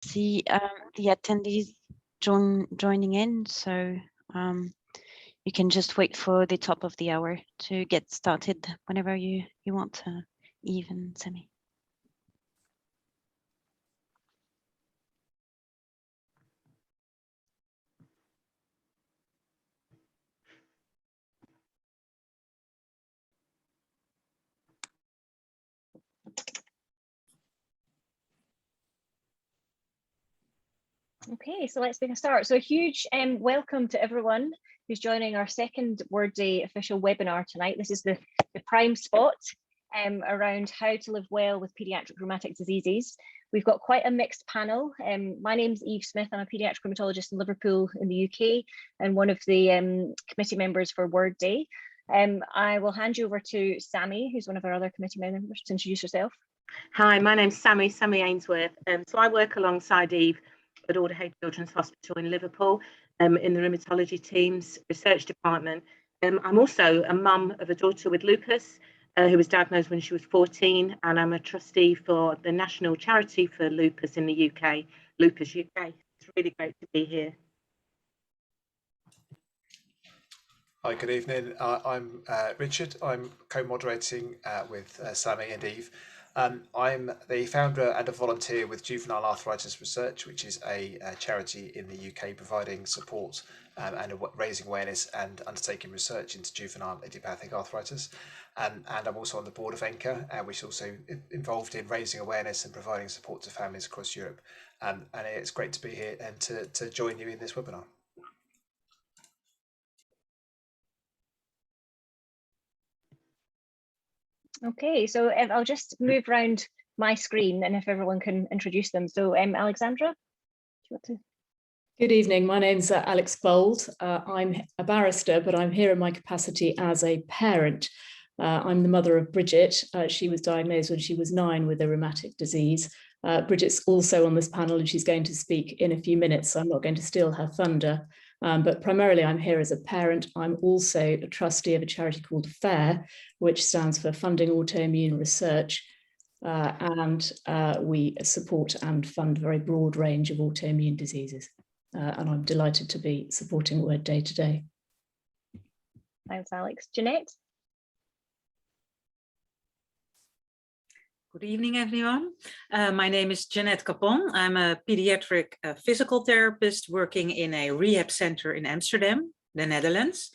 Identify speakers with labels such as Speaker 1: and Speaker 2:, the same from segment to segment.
Speaker 1: see the attendees joining in, so you can just wait for the top of the hour to get started whenever you want, Eve and Sammy.
Speaker 2: Okay, so let's make a start. So a huge welcome to everyone who's joining our second Word Day official webinar tonight. This is the prime spot around how to live well with paediatric rheumatic diseases. We've got quite a mixed panel. My name's Eve Smith. I'm a paediatric rheumatologist in Liverpool in the UK and one of the committee members for Word Day. I will hand you over to Sammy, who's one of our other committee members, to introduce yourself.
Speaker 3: Hi, my name's Sammy Ainsworth. So I work alongside Eve at Alderhay Children's Hospital in Liverpool in the rheumatology team's research department. I'm also a mum of a daughter with lupus who was diagnosed when she was 14, and I'm a trustee for the National Charity for Lupus in the UK, Lupus UK. It's really great to be here.
Speaker 4: Hi, good evening. I'm Richard. I'm co-moderating with Sammy and Eve. I'm the founder and a volunteer with Juvenile Arthritis Research, which is a charity in the UK providing support and raising awareness and undertaking research into juvenile idiopathic arthritis. And I'm also on the board of ENCA, which is also involved in raising awareness and providing support to families across Europe. And it's great to be here and to join you in this webinar.
Speaker 2: Okay, so I'll just move around my screen and if everyone can introduce them. So Alexandra, do you want to?
Speaker 5: Good evening, my name's Alex Bold. I'm a barrister, but I'm here in my capacity as a parent. I'm the mother of Bridget. She was diagnosed when she was 9 with a rheumatic disease. Bridget's also on this panel and she's going to speak in a few minutes, so I'm not going to steal her thunder. But primarily I'm here as a parent. I'm also a trustee of a charity called FAIR, which stands for Funding Autoimmune Research. And we support and fund a very broad range of autoimmune diseases. And I'm delighted to be supporting Word Day today.
Speaker 2: Thanks, Alex. Jeanette?
Speaker 6: Good evening, everyone. My name is Jeanette Capon. I'm a pediatric physical therapist working in a rehab center in Amsterdam, the Netherlands.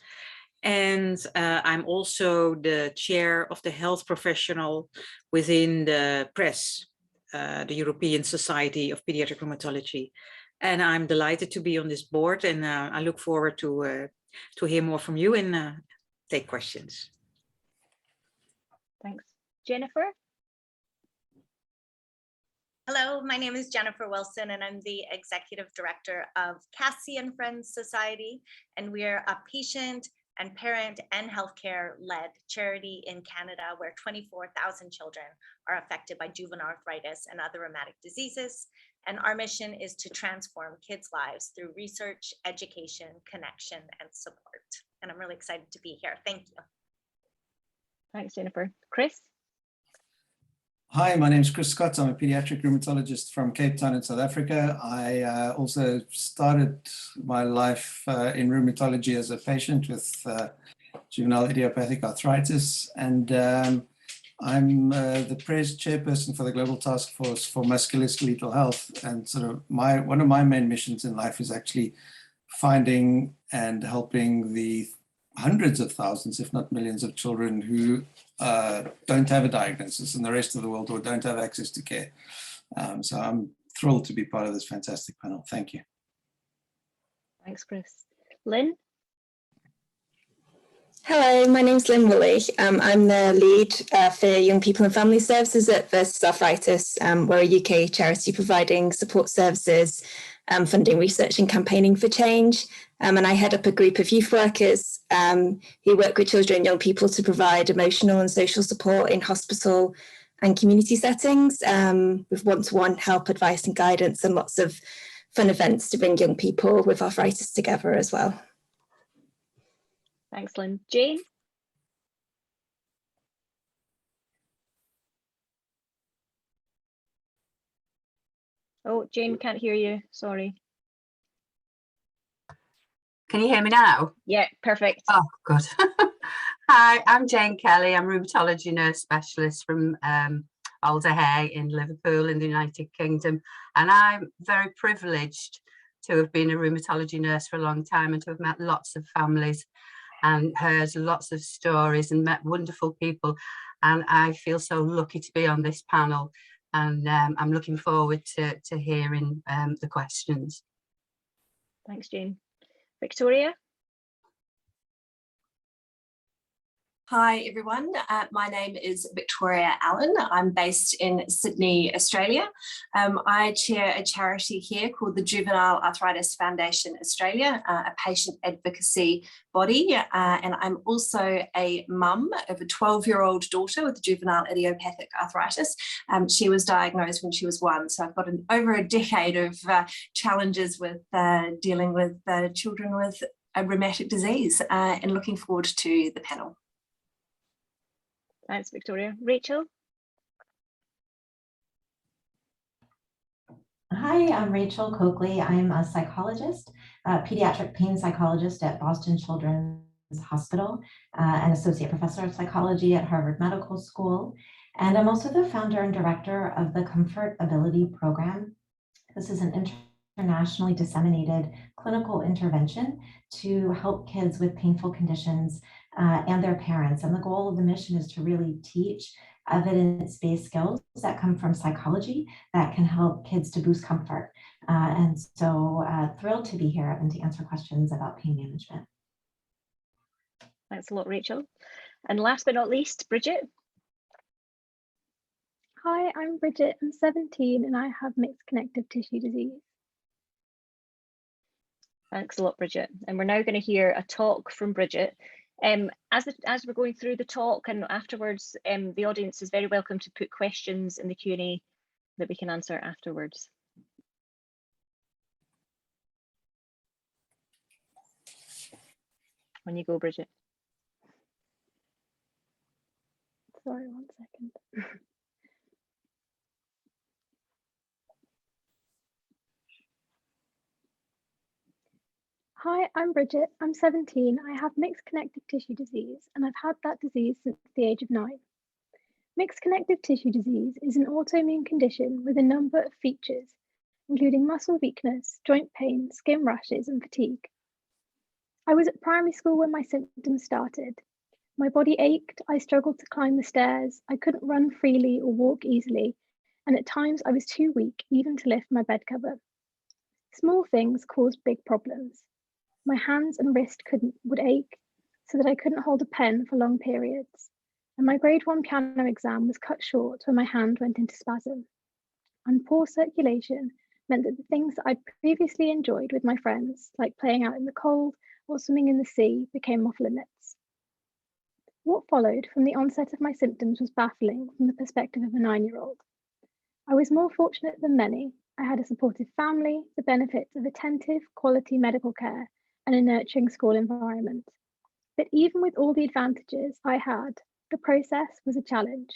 Speaker 6: And I'm also the chair of the health professional within the PRESS, the European Society of Pediatric Rheumatology. And I'm delighted to be on this board, and I look forward to hear more from you and take questions.
Speaker 2: Thanks. Jennifer?
Speaker 7: Hello, my name is Jennifer Wilson, and I'm the Executive Director of Cassie and Friends Society, and we're a patient and parent and healthcare-led charity in Canada where 24,000 children are affected by juvenile arthritis and other rheumatic diseases. And our mission is to transform kids' lives through research, education, connection, and support. And I'm really excited to be here. Thank you.
Speaker 2: Thanks, Jennifer. Chris?
Speaker 8: Hi, my name is Chris Scott. I'm a pediatric rheumatologist from Cape Town in South Africa. I also started my life in rheumatology as a patient with juvenile idiopathic arthritis, and I'm the chairperson for the Global Task Force for Musculoskeletal Health. And sort of one of my main missions in life is actually finding and helping the hundreds of thousands, if not millions, of children who don't have a diagnosis in the rest of the world or don't have access to care. So I'm thrilled to be part of this fantastic panel. Thank you.
Speaker 2: Thanks, Chris. Lynn?
Speaker 9: Hello, my name's Lynn Woolley. I'm the lead for Young People and Family Services at Versus Arthritis. We're a UK charity providing support services, funding research and campaigning for change. And I head up a group of youth workers who work with children and young people to provide emotional and social support in hospital and community settings with one-to-one help, advice and guidance, and lots of fun events to bring young people with arthritis together as well.
Speaker 2: Thanks, Lynn. Jane? Oh, Jane, can't hear you, sorry.
Speaker 10: Can you hear me now?
Speaker 2: Yeah, perfect.
Speaker 10: Oh, good. Hi, I'm Jane Kelly. I'm a rheumatology nurse specialist from Alder Hey in Liverpool in the United Kingdom. And I'm very privileged to have been a rheumatology nurse for a long time and to have met lots of families and heard lots of stories and met wonderful people. And I feel so lucky to be on this panel. And I'm looking forward to hearing the questions.
Speaker 2: Thanks, Jane. Victoria?
Speaker 11: Hi everyone, my name is Victoria Allen. I'm based in Sydney, Australia. I chair a charity here called the Juvenile Arthritis Foundation Australia, a patient advocacy body, and I'm also a mum of a 12-year-old daughter with juvenile idiopathic arthritis. She was diagnosed when she was 1, so I've got over a decade of challenges with dealing with children with a rheumatic disease, and looking forward to the panel.
Speaker 2: Thanks, Victoria. Rachel?
Speaker 12: Hi, I'm Rachel Coakley. I'm a psychologist, a pediatric pain psychologist at Boston Children's Hospital, an associate professor of psychology at Harvard Medical School. And I'm also the founder and director of the Comfort Ability Program. This is an internationally disseminated clinical intervention to help kids with painful conditions and their parents. And the goal of the mission is to really teach evidence-based skills that come from psychology that can help kids to boost comfort. And so thrilled to be here and to answer questions about pain management.
Speaker 2: Thanks a lot, Rachel. And last but not least, Bridget.
Speaker 13: Hi, I'm Bridget. I'm 17 and I have mixed connective tissue disease.
Speaker 2: Thanks a lot, Bridget. And we're now going to hear a talk from Bridget. As we're going through the talk and afterwards, the audience is very welcome to put questions in the Q&A that we can answer afterwards. When you go, Bridget.
Speaker 13: Sorry, 1 second. Hi, I'm Bridget. I'm 17. I have mixed connective tissue disease and I've had that disease since the age of 9. Mixed connective tissue disease is an autoimmune condition with a number of features, including muscle weakness, joint pain, skin rashes, and fatigue. I was at primary school when my symptoms started. My body ached, I struggled to climb the stairs, I couldn't run freely or walk easily, and at times I was too weak even to lift my bed cover. Small things caused big problems. My hands and wrist would ache so that I couldn't hold a pen for long periods. And my grade 1 piano exam was cut short when my hand went into spasm. And poor circulation meant that the things that I'd previously enjoyed with my friends, like playing out in the cold or swimming in the sea, became off limits. What followed from the onset of my symptoms was baffling from the perspective of a 9-year-old. I was more fortunate than many. I had a supportive family, the benefits of attentive, quality medical care, and a nurturing school environment. But even with all the advantages I had, the process was a challenge.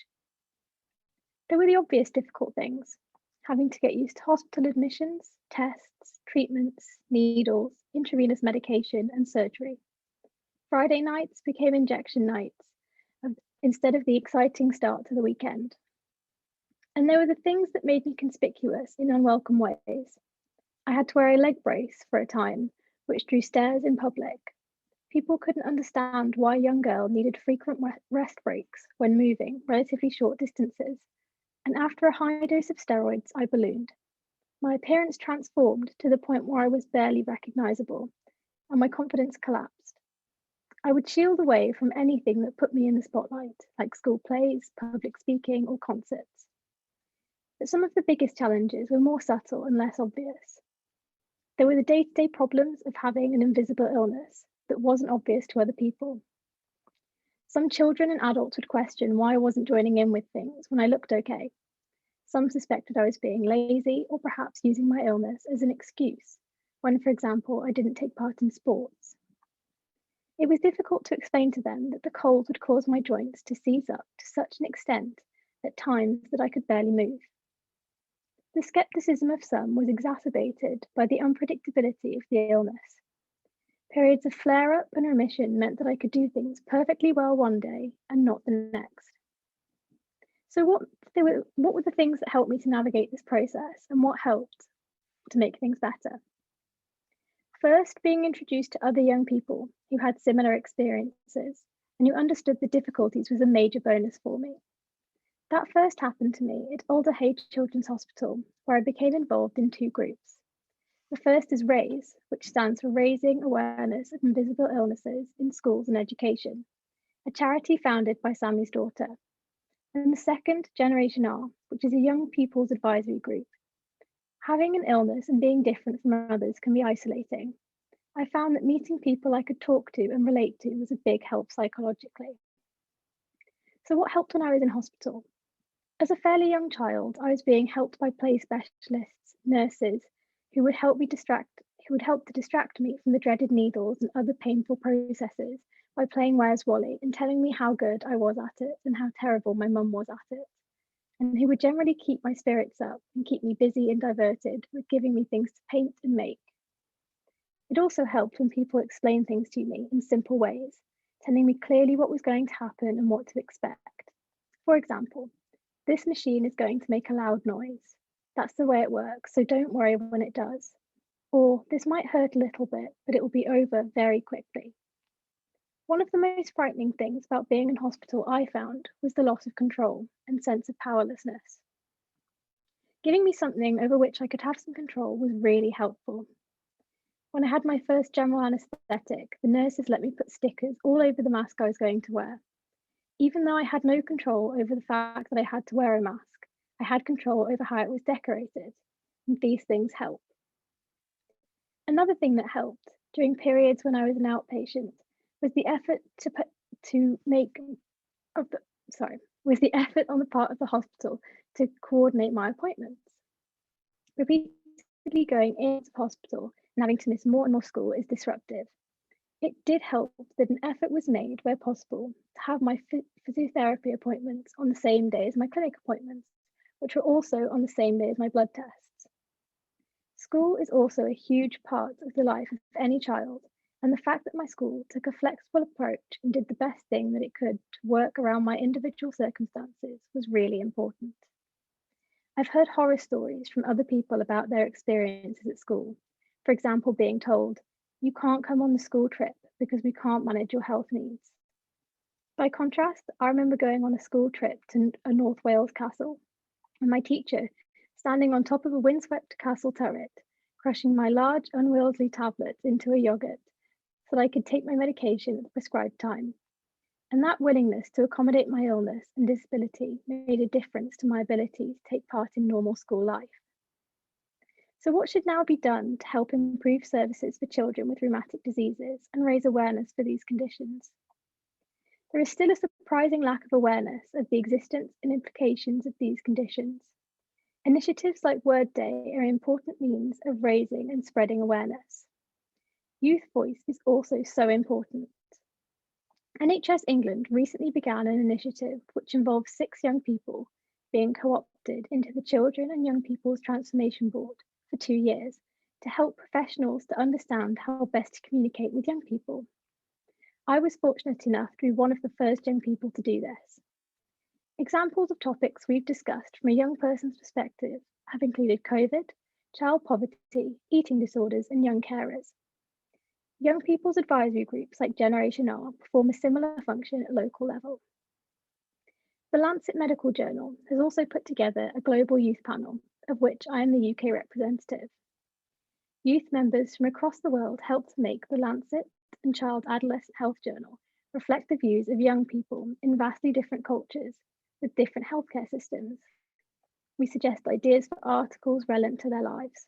Speaker 13: There were the obvious difficult things, having to get used to hospital admissions, tests, treatments, needles, intravenous medication, and surgery. Friday nights became injection nights instead of the exciting start to the weekend. And there were the things that made me conspicuous in unwelcome ways. I had to wear a leg brace for a time, which drew stares in public. People couldn't understand why a young girl needed frequent rest breaks when moving relatively short distances. And after a high dose of steroids, I ballooned. My appearance transformed to the point where I was barely recognizable, and my confidence collapsed. I would shield away from anything that put me in the spotlight, like school plays, public speaking, or concerts. But some of the biggest challenges were more subtle and less obvious. There were the day-to-day problems of having an invisible illness that wasn't obvious to other people. Some children and adults would question why I wasn't joining in with things when I looked okay. Some suspected I was being lazy or perhaps using my illness as an excuse when, for example, I didn't take part in sports. It was difficult to explain to them that the cold would cause my joints to seize up to such an extent at times that I could barely move. The skepticism of some was exacerbated by the unpredictability of the illness. Periods of flare-up and remission meant that I could do things perfectly well one day and not the next. So what were the things that helped me to navigate this process, and what helped to make things better? First, being introduced to other young people who had similar experiences and who understood the difficulties was a major bonus for me. That first happened to me at Alder Hey Children's Hospital, where I became involved in two groups. The first is RAISE, which stands for Raising Awareness of Invisible Illnesses in Schools and Education, a charity founded by Sammy's daughter. And the second, Generation R, which is a young people's advisory group. Having an illness and being different from others can be isolating. I found that meeting people I could talk to and relate to was a big help psychologically. So what helped when I was in hospital? As a fairly young child, I was being helped by play specialists, nurses, who would help to distract me from the dreaded needles and other painful processes by playing Where's Wally and telling me how good I was at it and how terrible my mum was at it, and who would generally keep my spirits up and keep me busy and diverted with giving me things to paint and make. It also helped when people explained things to me in simple ways, telling me clearly what was going to happen and what to expect. For example, this machine is going to make a loud noise. That's the way it works, so don't worry when it does. Or this might hurt a little bit, but it will be over very quickly. One of the most frightening things about being in hospital I found was the loss of control and sense of powerlessness. Giving me something over which I could have some control was really helpful. When I had my first general anaesthetic, the nurses let me put stickers all over the mask I was going to wear. Even though I had no control over the fact that I had to wear a mask, I had control over how it was decorated, and these things help. Another thing that helped during periods when I was an outpatient was the effort was the effort on the part of the hospital to coordinate my appointments. Repeatedly going into hospital and having to miss more and more school is disruptive. It did help that an effort was made where possible to have my physiotherapy appointments on the same day as my clinic appointments, which were also on the same day as my blood tests. School is also a huge part of the life of any child, and the fact that my school took a flexible approach and did the best thing that it could to work around my individual circumstances was really important. I've heard horror stories from other people about their experiences at school. For example, being told, "You can't come on the school trip because we can't manage your health needs." By contrast, I remember going on a school trip to a North Wales castle, and my teacher standing on top of a windswept castle turret, crushing my large, unwieldy tablets into a yogurt so that I could take my medication at the prescribed time. And that willingness to accommodate my illness and disability made a difference to my ability to take part in normal school life. So what should now be done to help improve services for children with rheumatic diseases and raise awareness for these conditions? There is still a surprising lack of awareness of the existence and implications of these conditions. Initiatives like Word Day are an important means of raising and spreading awareness. Youth voice is also so important. NHS England recently began an initiative which involves 6 young people being co-opted into the Children and Young People's Transformation Board for 2 years to help professionals to understand how best to communicate with young people. I was fortunate enough to be one of the first young people to do this. Examples of topics we've discussed from a young person's perspective have included COVID, child poverty, eating disorders, and young carers. Young people's advisory groups like Generation R perform a similar function at local level. The Lancet Medical Journal has also put together a global youth panel, of which I am the UK representative. Youth members from across the world help to make the Lancet and Child Adolescent Health Journal reflect the views of young people in vastly different cultures with different healthcare systems. We suggest ideas for articles relevant to their lives.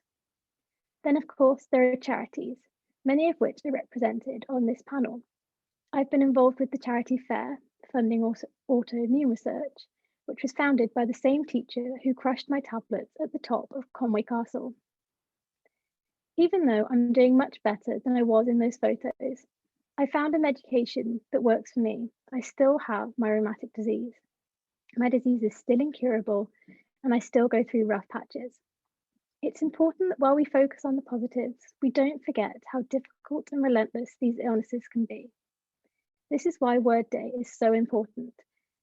Speaker 13: Then, of course, there are charities, many of which are represented on this panel. I've been involved with the charity FAIR, funding autoimmune research, which was founded by the same teacher who crushed my tablets at the top of Conway Castle. Even though I'm doing much better than I was in those photos, I found a medication that works for me. I still have my rheumatic disease. My disease is still incurable, and I still go through rough patches. It's important that while we focus on the positives, we don't forget how difficult and relentless these illnesses can be. This is why Word Day is so important,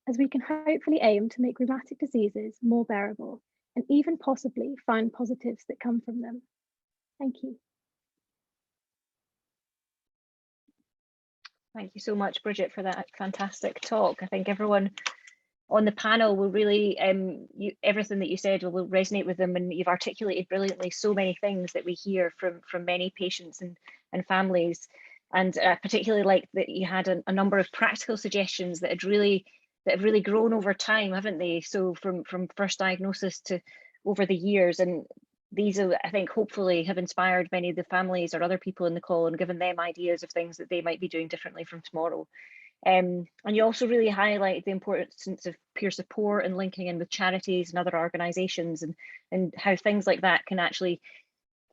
Speaker 13: as we can hopefully aim to make rheumatic diseases more bearable and even possibly find positives that come from them. Thank you.
Speaker 2: Thank you so much, Bridget, for that fantastic talk. I think everyone on the panel will really, everything that you said will resonate with them, and you've articulated brilliantly so many things that we hear from many patients and families. And particularly like that you had a number of practical suggestions that have really grown over time, haven't they? So from first diagnosis to over the years, and these are, I think, hopefully have inspired many of the families or other people in the call and given them ideas of things that they might be doing differently from tomorrow. And you also really highlight the importance of peer support and linking in with charities and other organisations, and how things like that can actually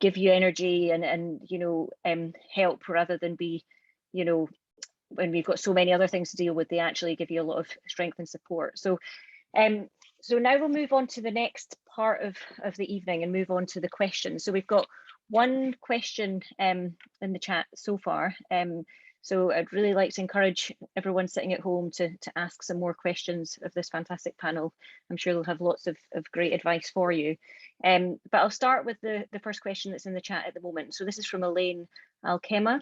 Speaker 2: give you energy and help, rather than be, when we've got so many other things to deal with, they actually give you a lot of strength and support. So so now we'll move on to the next part of the evening and move on to the questions. So we've got one question in the chat so far. So I'd really like to encourage everyone sitting at home to ask some more questions of this fantastic panel. I'm sure they'll have lots of great advice for you. But I'll start with the first question that's in the chat at the moment. So this is from Elaine Alkema.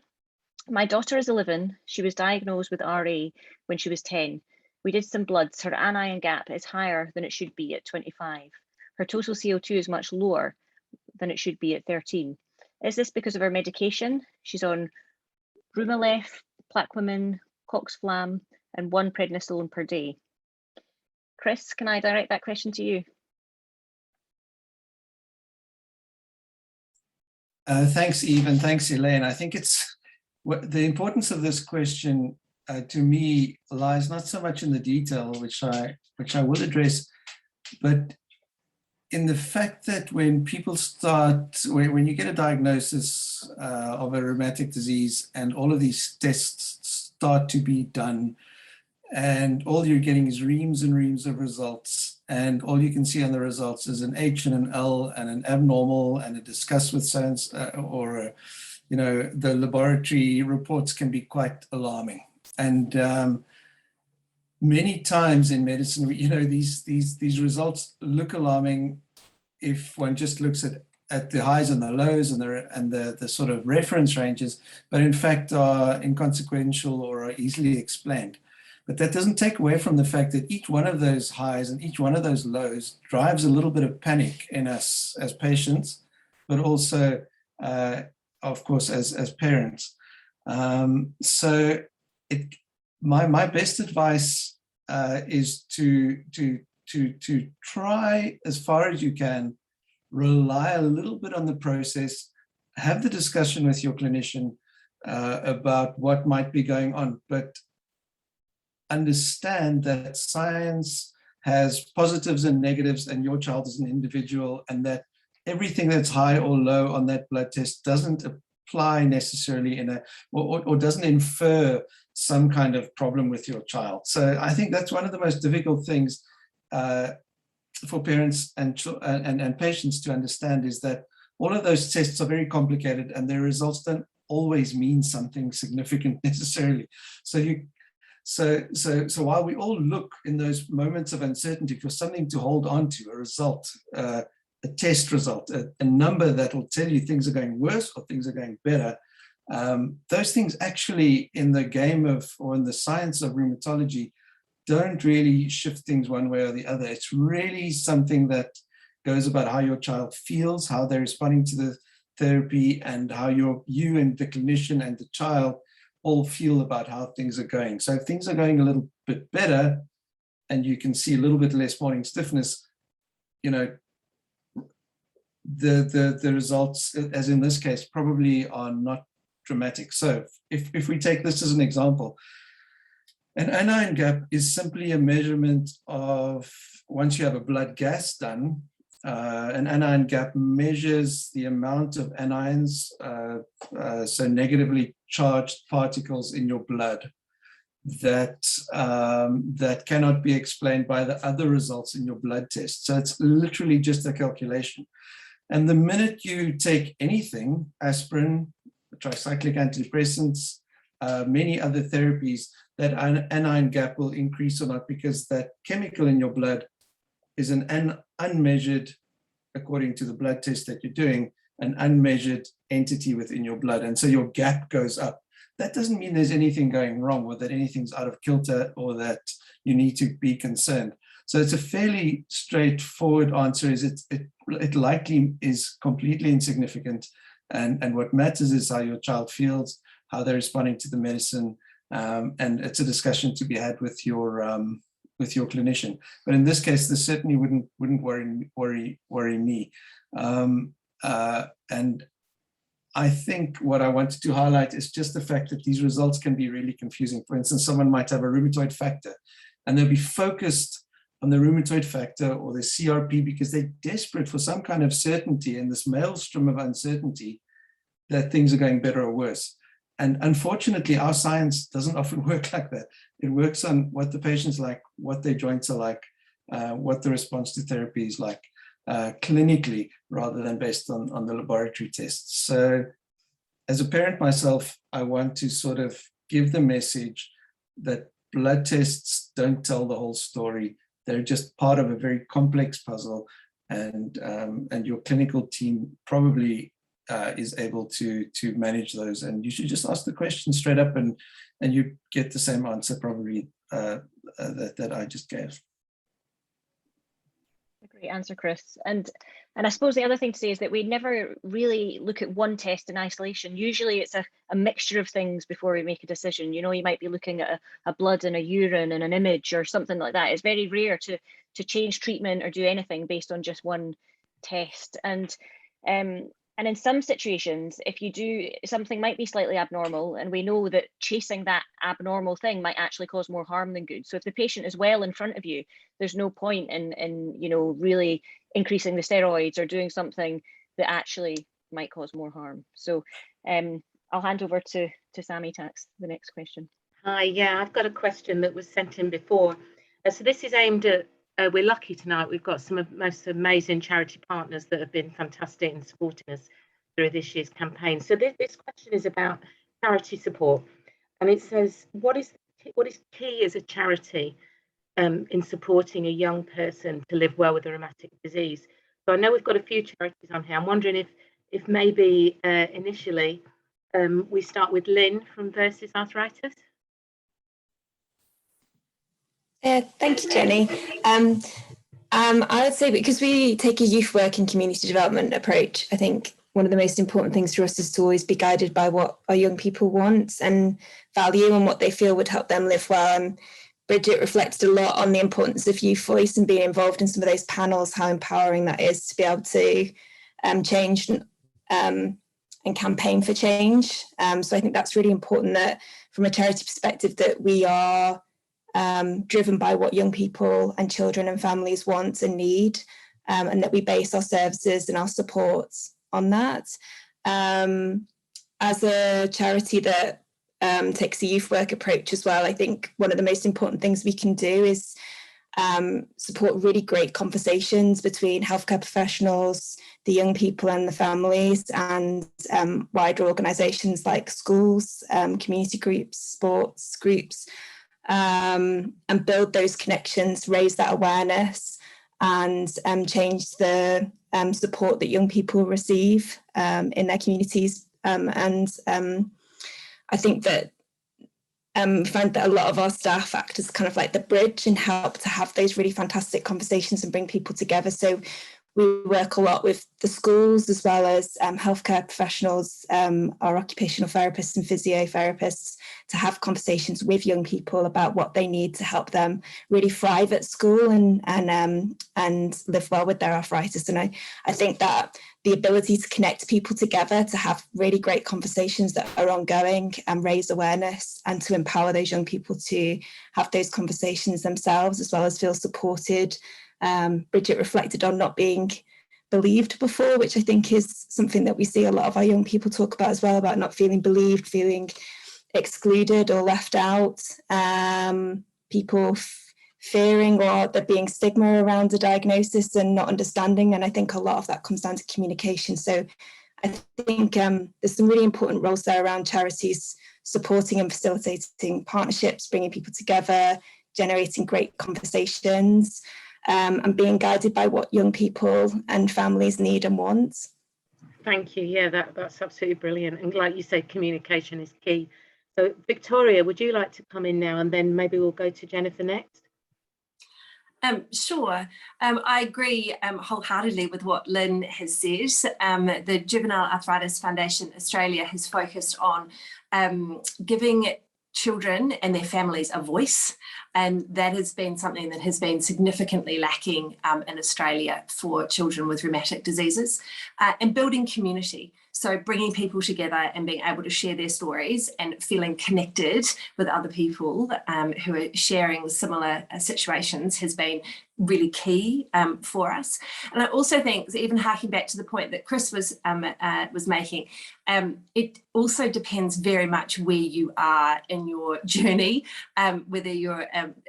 Speaker 2: My daughter is 11. She was diagnosed with RA when she was 10. We did some bloods. Her anion gap is higher than it should be at 25. Her total CO2 is much lower than it should be at 13. Is this because of her medication? She's on Rheumatic, Plaquemine, Coxflam, and 1 prednisolone per day. Chris, can I direct that question to you?
Speaker 8: Thanks, Eve, and thanks, Elaine. I think it's the importance of this question to me lies not so much in the detail, which I will address, but in the fact that when people start, when you get a diagnosis of a rheumatic disease and all of these tests start to be done, and all you're getting is reams and reams of results, and all you can see on the results is an H and an L and an abnormal and a discuss with science, or the laboratory reports can be quite alarming. And many times in medicine, these results look alarming if one just looks at the highs and the lows and the sort of reference ranges, but in fact are inconsequential or are easily explained. But that doesn't take away from the fact that each one of those highs and each one of those lows drives a little bit of panic in us as patients, but also, of course, as parents. So my best advice is to try as far as you can, rely a little bit on the process, have the discussion with your clinician about what might be going on, but understand that science has positives and negatives, and your child is an individual, and that everything that's high or low on that blood test doesn't apply necessarily or doesn't infer some kind of problem with your child. So I think that's one of the most difficult things for parents and patients to understand, is that all of those tests are very complicated and their results don't always mean something significant necessarily. So while we all look in those moments of uncertainty for something to hold on to, a result, a test result, a number that will tell you things are going worse or things are going better, those things actually in the game of, or in the science of rheumatology, don't really shift things one way or the other. It's really something that goes about how your child feels, how they're responding to the therapy, and how you and the clinician and the child all feel about how things are going. So if things are going a little bit better and you can see a little bit less morning stiffness, the results, as in this case, probably are not dramatic. So if we take this as an example, an anion gap is simply a measurement of, once you have a blood gas done, an anion gap measures the amount of anions, so negatively charged particles in your blood that cannot be explained by the other results in your blood test. So it's literally just a calculation. And the minute you take anything, aspirin, tricyclic antidepressants, many other therapies, that anion gap will increase or not, because that chemical in your blood is an unmeasured, according to the blood test that you're doing, an unmeasured entity within your blood. And so your gap goes up. That doesn't mean there's anything going wrong or that anything's out of kilter or that you need to be concerned. So it's a fairly straightforward answer, is it likely is completely insignificant. And what matters is how your child feels, how they're responding to the medicine. And it's a discussion to be had with your clinician. But in this case, this certainly wouldn't worry me. And I think what I wanted to highlight is just the fact that these results can be really confusing. For instance, someone might have a rheumatoid factor and they'll be focused on the rheumatoid factor or the CRP because they're desperate for some kind of certainty in this maelstrom of uncertainty that things are going better or worse. And unfortunately, our science doesn't often work like that. It works on what the patient's like, what their joints are like, what the response to therapy is like, clinically, rather than based on the laboratory tests. So as a parent myself, I want to sort of give the message that blood tests don't tell the whole story. They're just part of a very complex puzzle, and your clinical team probably is able to manage those. And you should just ask the question straight up, and you get the same answer probably that I just gave.
Speaker 2: A great answer, Chris. And I suppose the other thing to say is that we never really look at one test in isolation. Usually it's a mixture of things before we make a decision. You know, you might be looking at a blood and a urine and an image or something like that. It's very rare to change treatment or do anything based on just one test. And in some situations, if you do, something might be slightly abnormal, and we know that chasing that abnormal thing might actually cause more harm than good. So if the patient is well in front of you, there's no point in you know, really increasing the steroids or doing something that actually might cause more harm. So I'll hand over to Sammy to ask the next question.
Speaker 3: Hi, yeah, I've got a question that was sent in before. So this is aimed at, we're lucky tonight, we've got some of the most amazing charity partners that have been fantastic in supporting us through this year's campaign. So this question is about charity support, and it says, what is key as a charity in supporting a young person to live well with a rheumatic disease? So I know we've got a few charities on here. I'm wondering if maybe initially we start with Lynn from Versus Arthritis.
Speaker 9: Thank you, Jenny. I would say, because we take a youth work and community development approach, I think one of the most important things for us is to always be guided by what our young people want and value and what they feel would help them live well. And Bridget reflected a lot on the importance of youth voice and being involved in some of those panels, how empowering that is to be able to change and campaign for change. So I think that's really important, that from a charity perspective, that we are driven by what young people and children and families want and need, and that we base our services and our supports on that. As a charity that takes a youth work approach as well, I think one of the most important things we can do is support really great conversations between healthcare professionals, the young people and the families, and wider organisations like schools, community groups, sports groups, and build those connections, raise that awareness, and change the support that young people receive in their communities. I think that we find that a lot of our staff act as kind of like the bridge and help to have those really fantastic conversations and bring people together. So we work a lot with the schools as well as healthcare professionals, our occupational therapists and physiotherapists, to have conversations with young people about what they need to help them really thrive at school and live well with their arthritis. And I think that the ability to connect people together, to have really great conversations that are ongoing and raise awareness, and to empower those young people to have those conversations themselves as well as feel supported. Bridget reflected on not being believed before, which I think is something that we see a lot of our young people talk about as well, about not feeling believed, feeling excluded or left out. People fearing or there being stigma around the diagnosis and not understanding. And I think a lot of that comes down to communication. So I think there's some really important roles there around charities supporting and facilitating partnerships, bringing people together, generating great conversations, and being guided by what young people and families need and want.
Speaker 3: Thank you. Yeah, that's absolutely brilliant. And like you said, communication is key. So Victoria, would you like to come in now, and then maybe we'll go to Jennifer next?
Speaker 11: Sure. I agree wholeheartedly with what Lynn has said. The Juvenile Arthritis Foundation Australia has focused on giving children and their families a voice, and that has been something that has been significantly lacking in Australia for children with rheumatic diseases, and building community. So bringing people together and being able to share their stories and feeling connected with other people who are sharing similar situations has been really key for us. And I also think, even harking back to the point that Chris was making, it also depends very much where you are in your journey, whether your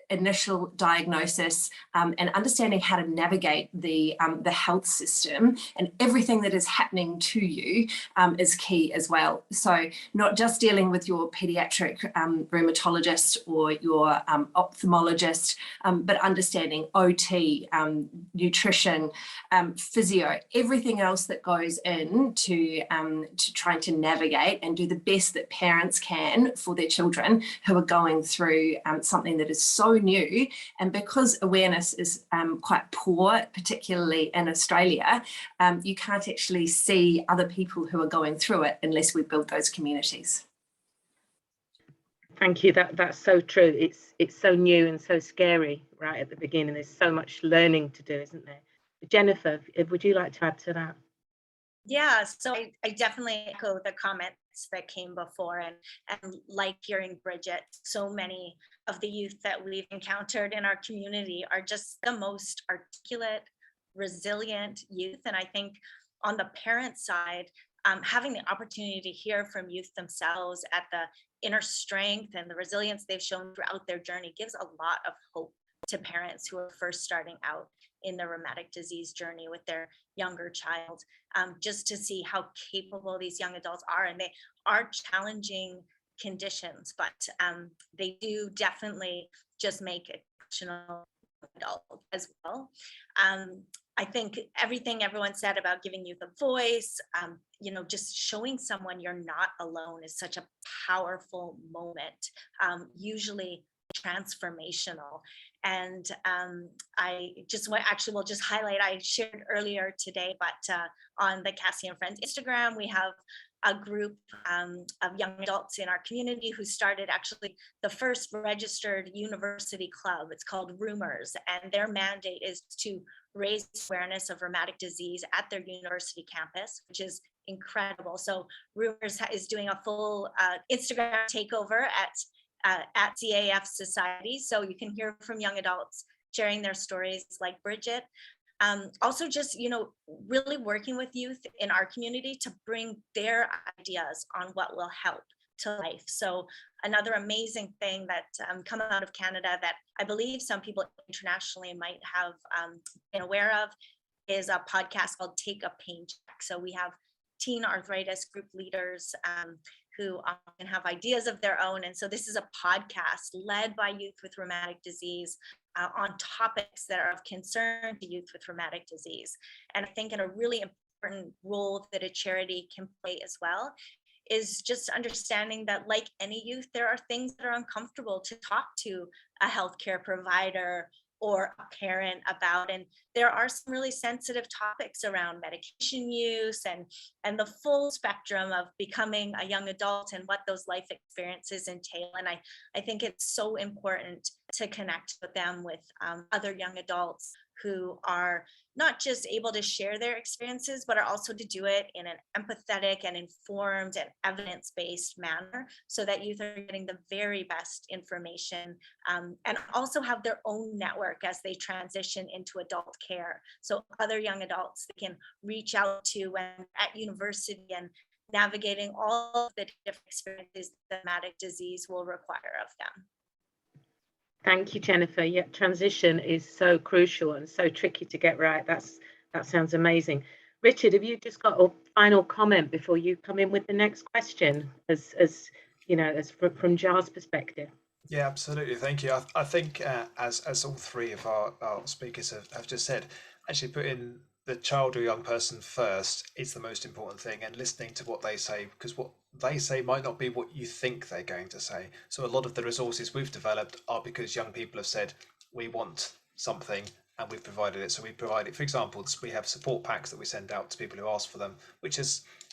Speaker 11: initial diagnosis and understanding how to navigate the health system and everything that is happening to you is key as well. So not just dealing with your pediatric rheumatologist or your ophthalmologist, but understanding OT, nutrition, physio, everything else that goes into trying to navigate and do the best that parents can for their children who are going through something that is so new. And because awareness is quite poor, particularly in Australia, you can't actually see other people who are going through it unless we build those communities.
Speaker 3: Thank you. That's so true. It's so new and so scary right at the beginning. There's so much learning to do, isn't there? Jennifer, would you like to add to that?
Speaker 7: Yeah, so I definitely echo the comments that came before, and like hearing Bridget, so many of the youth that we've encountered in our community are just the most articulate, resilient youth. And I think on the parent side, having the opportunity to hear from youth themselves at the inner strength and the resilience they've shown throughout their journey gives a lot of hope to parents who are first starting out in the rheumatic disease journey with their younger child, just to see how capable these young adults are. And they are challenging conditions, but they do definitely just make exceptional adult as well. I think everything everyone said about giving youth a voice, just showing someone you're not alone is such a powerful moment, usually transformational. And I just will just highlight, I shared earlier today, but on the Cassie and Friends Instagram, we have a group of young adults in our community who started actually the first registered university club. It's called Rumors, and their mandate is to raise awareness of rheumatic disease at their university campus, which is incredible. So Rumors is doing a full Instagram takeover at CAF Society. So you can hear from young adults sharing their stories like Bridget. Also just, really working with youth in our community to bring their ideas on what will help to life. So another amazing thing that come out of Canada that I believe some people internationally might have been aware of is a podcast called Take a Pain Check. So we have teen arthritis group leaders who often have ideas of their own. And so this is a podcast led by youth with rheumatic disease on topics that are of concern to youth with rheumatic disease. And I think in a really important role that a charity can play as well is just understanding that, like any youth, there are things that are uncomfortable to talk to a healthcare provider or a parent about. And there are some really sensitive topics around medication use and the full spectrum of becoming a young adult and what those life experiences entail. And I think it's so important to connect with them with other young adults who are not just able to share their experiences, but are also to do it in an empathetic and informed and evidence-based manner so that youth are getting the very best information and also have their own network as they transition into adult care. So other young adults they can reach out to when at university and navigating all of the different experiences that rheumatic disease will require of them.
Speaker 3: Thank you, Jennifer. Yeah, transition is so crucial and so tricky to get right. That sounds amazing. Richard, have you just got a final comment before you come in with the next question, as from Jar's perspective?
Speaker 4: Yeah, absolutely. Thank you. I think as all three of our speakers have just said, actually putting the child or young person first is the most important thing, and listening to what they say, because what they say might not be what you think they're going to say. So a lot of the resources we've developed are because young people have said, we want something, and we've provided it. So we provide it. For example, we have support packs that we send out to people who ask for them, which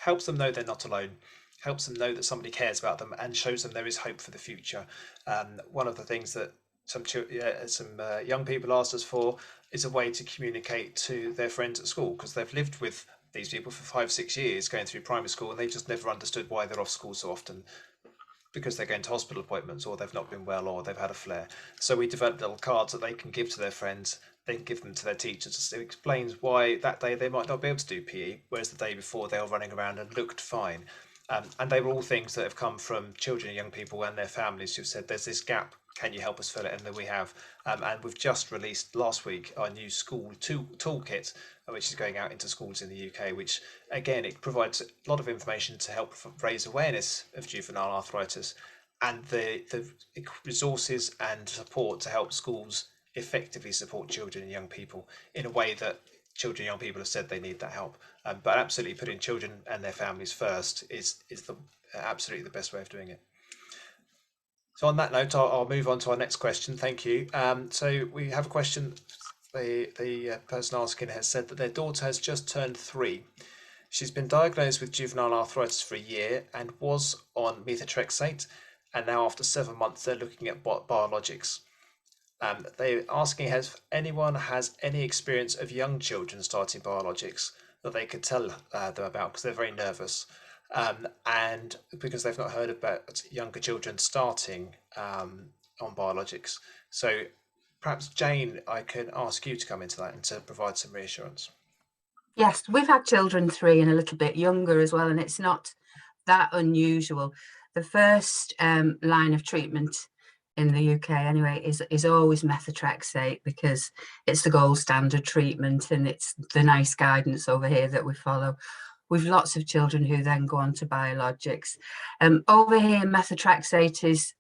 Speaker 4: helps them know they're not alone, helps them know that somebody cares about them, and shows them there is hope for the future. One of the things that some young people asked us for is a way to communicate to their friends at school, because they've lived with these people for 5-6 years going through primary school, and they've just never understood why they're off school so often, because they're going to hospital appointments, or they've not been well, or they've had a flare. So we developed little cards that they can give to their friends. They can give them to their teachers. It explains why that day they might not be able to do PE, whereas the day before they were running around and looked fine. And they were all things that have come from children and young people and their families who've said, there's this gap, can you help us fill it? And then we have. And we've just released last week our new school toolkit, which is going out into schools in the UK, which again, it provides a lot of information to help raise awareness of juvenile arthritis, and the resources and support to help schools effectively support children and young people in a way that children and young people have said they need that help. But absolutely putting children and their families first is absolutely the best way of doing it. So on that note, I'll move on to our next question. Thank you. So we have a question. The person asking has said that their daughter has just turned 3. She's been diagnosed with juvenile arthritis for a year and was on methotrexate, and now after 7 months they're looking at biologics. They're asking, has anyone any experience of young children starting biologics that they could tell them about, because they're very nervous, and because they've not heard about younger children starting on biologics. So perhaps Jane, I can ask you to come into that and to provide some reassurance.
Speaker 10: Yes, we've had children 3 and a little bit younger as well, and it's not that unusual. The first line of treatment in the UK anyway is always methotrexate, because it's the gold standard treatment and it's the nice guidance over here that we follow. We've lots of children who then go on to biologics. Over here, methotrexate is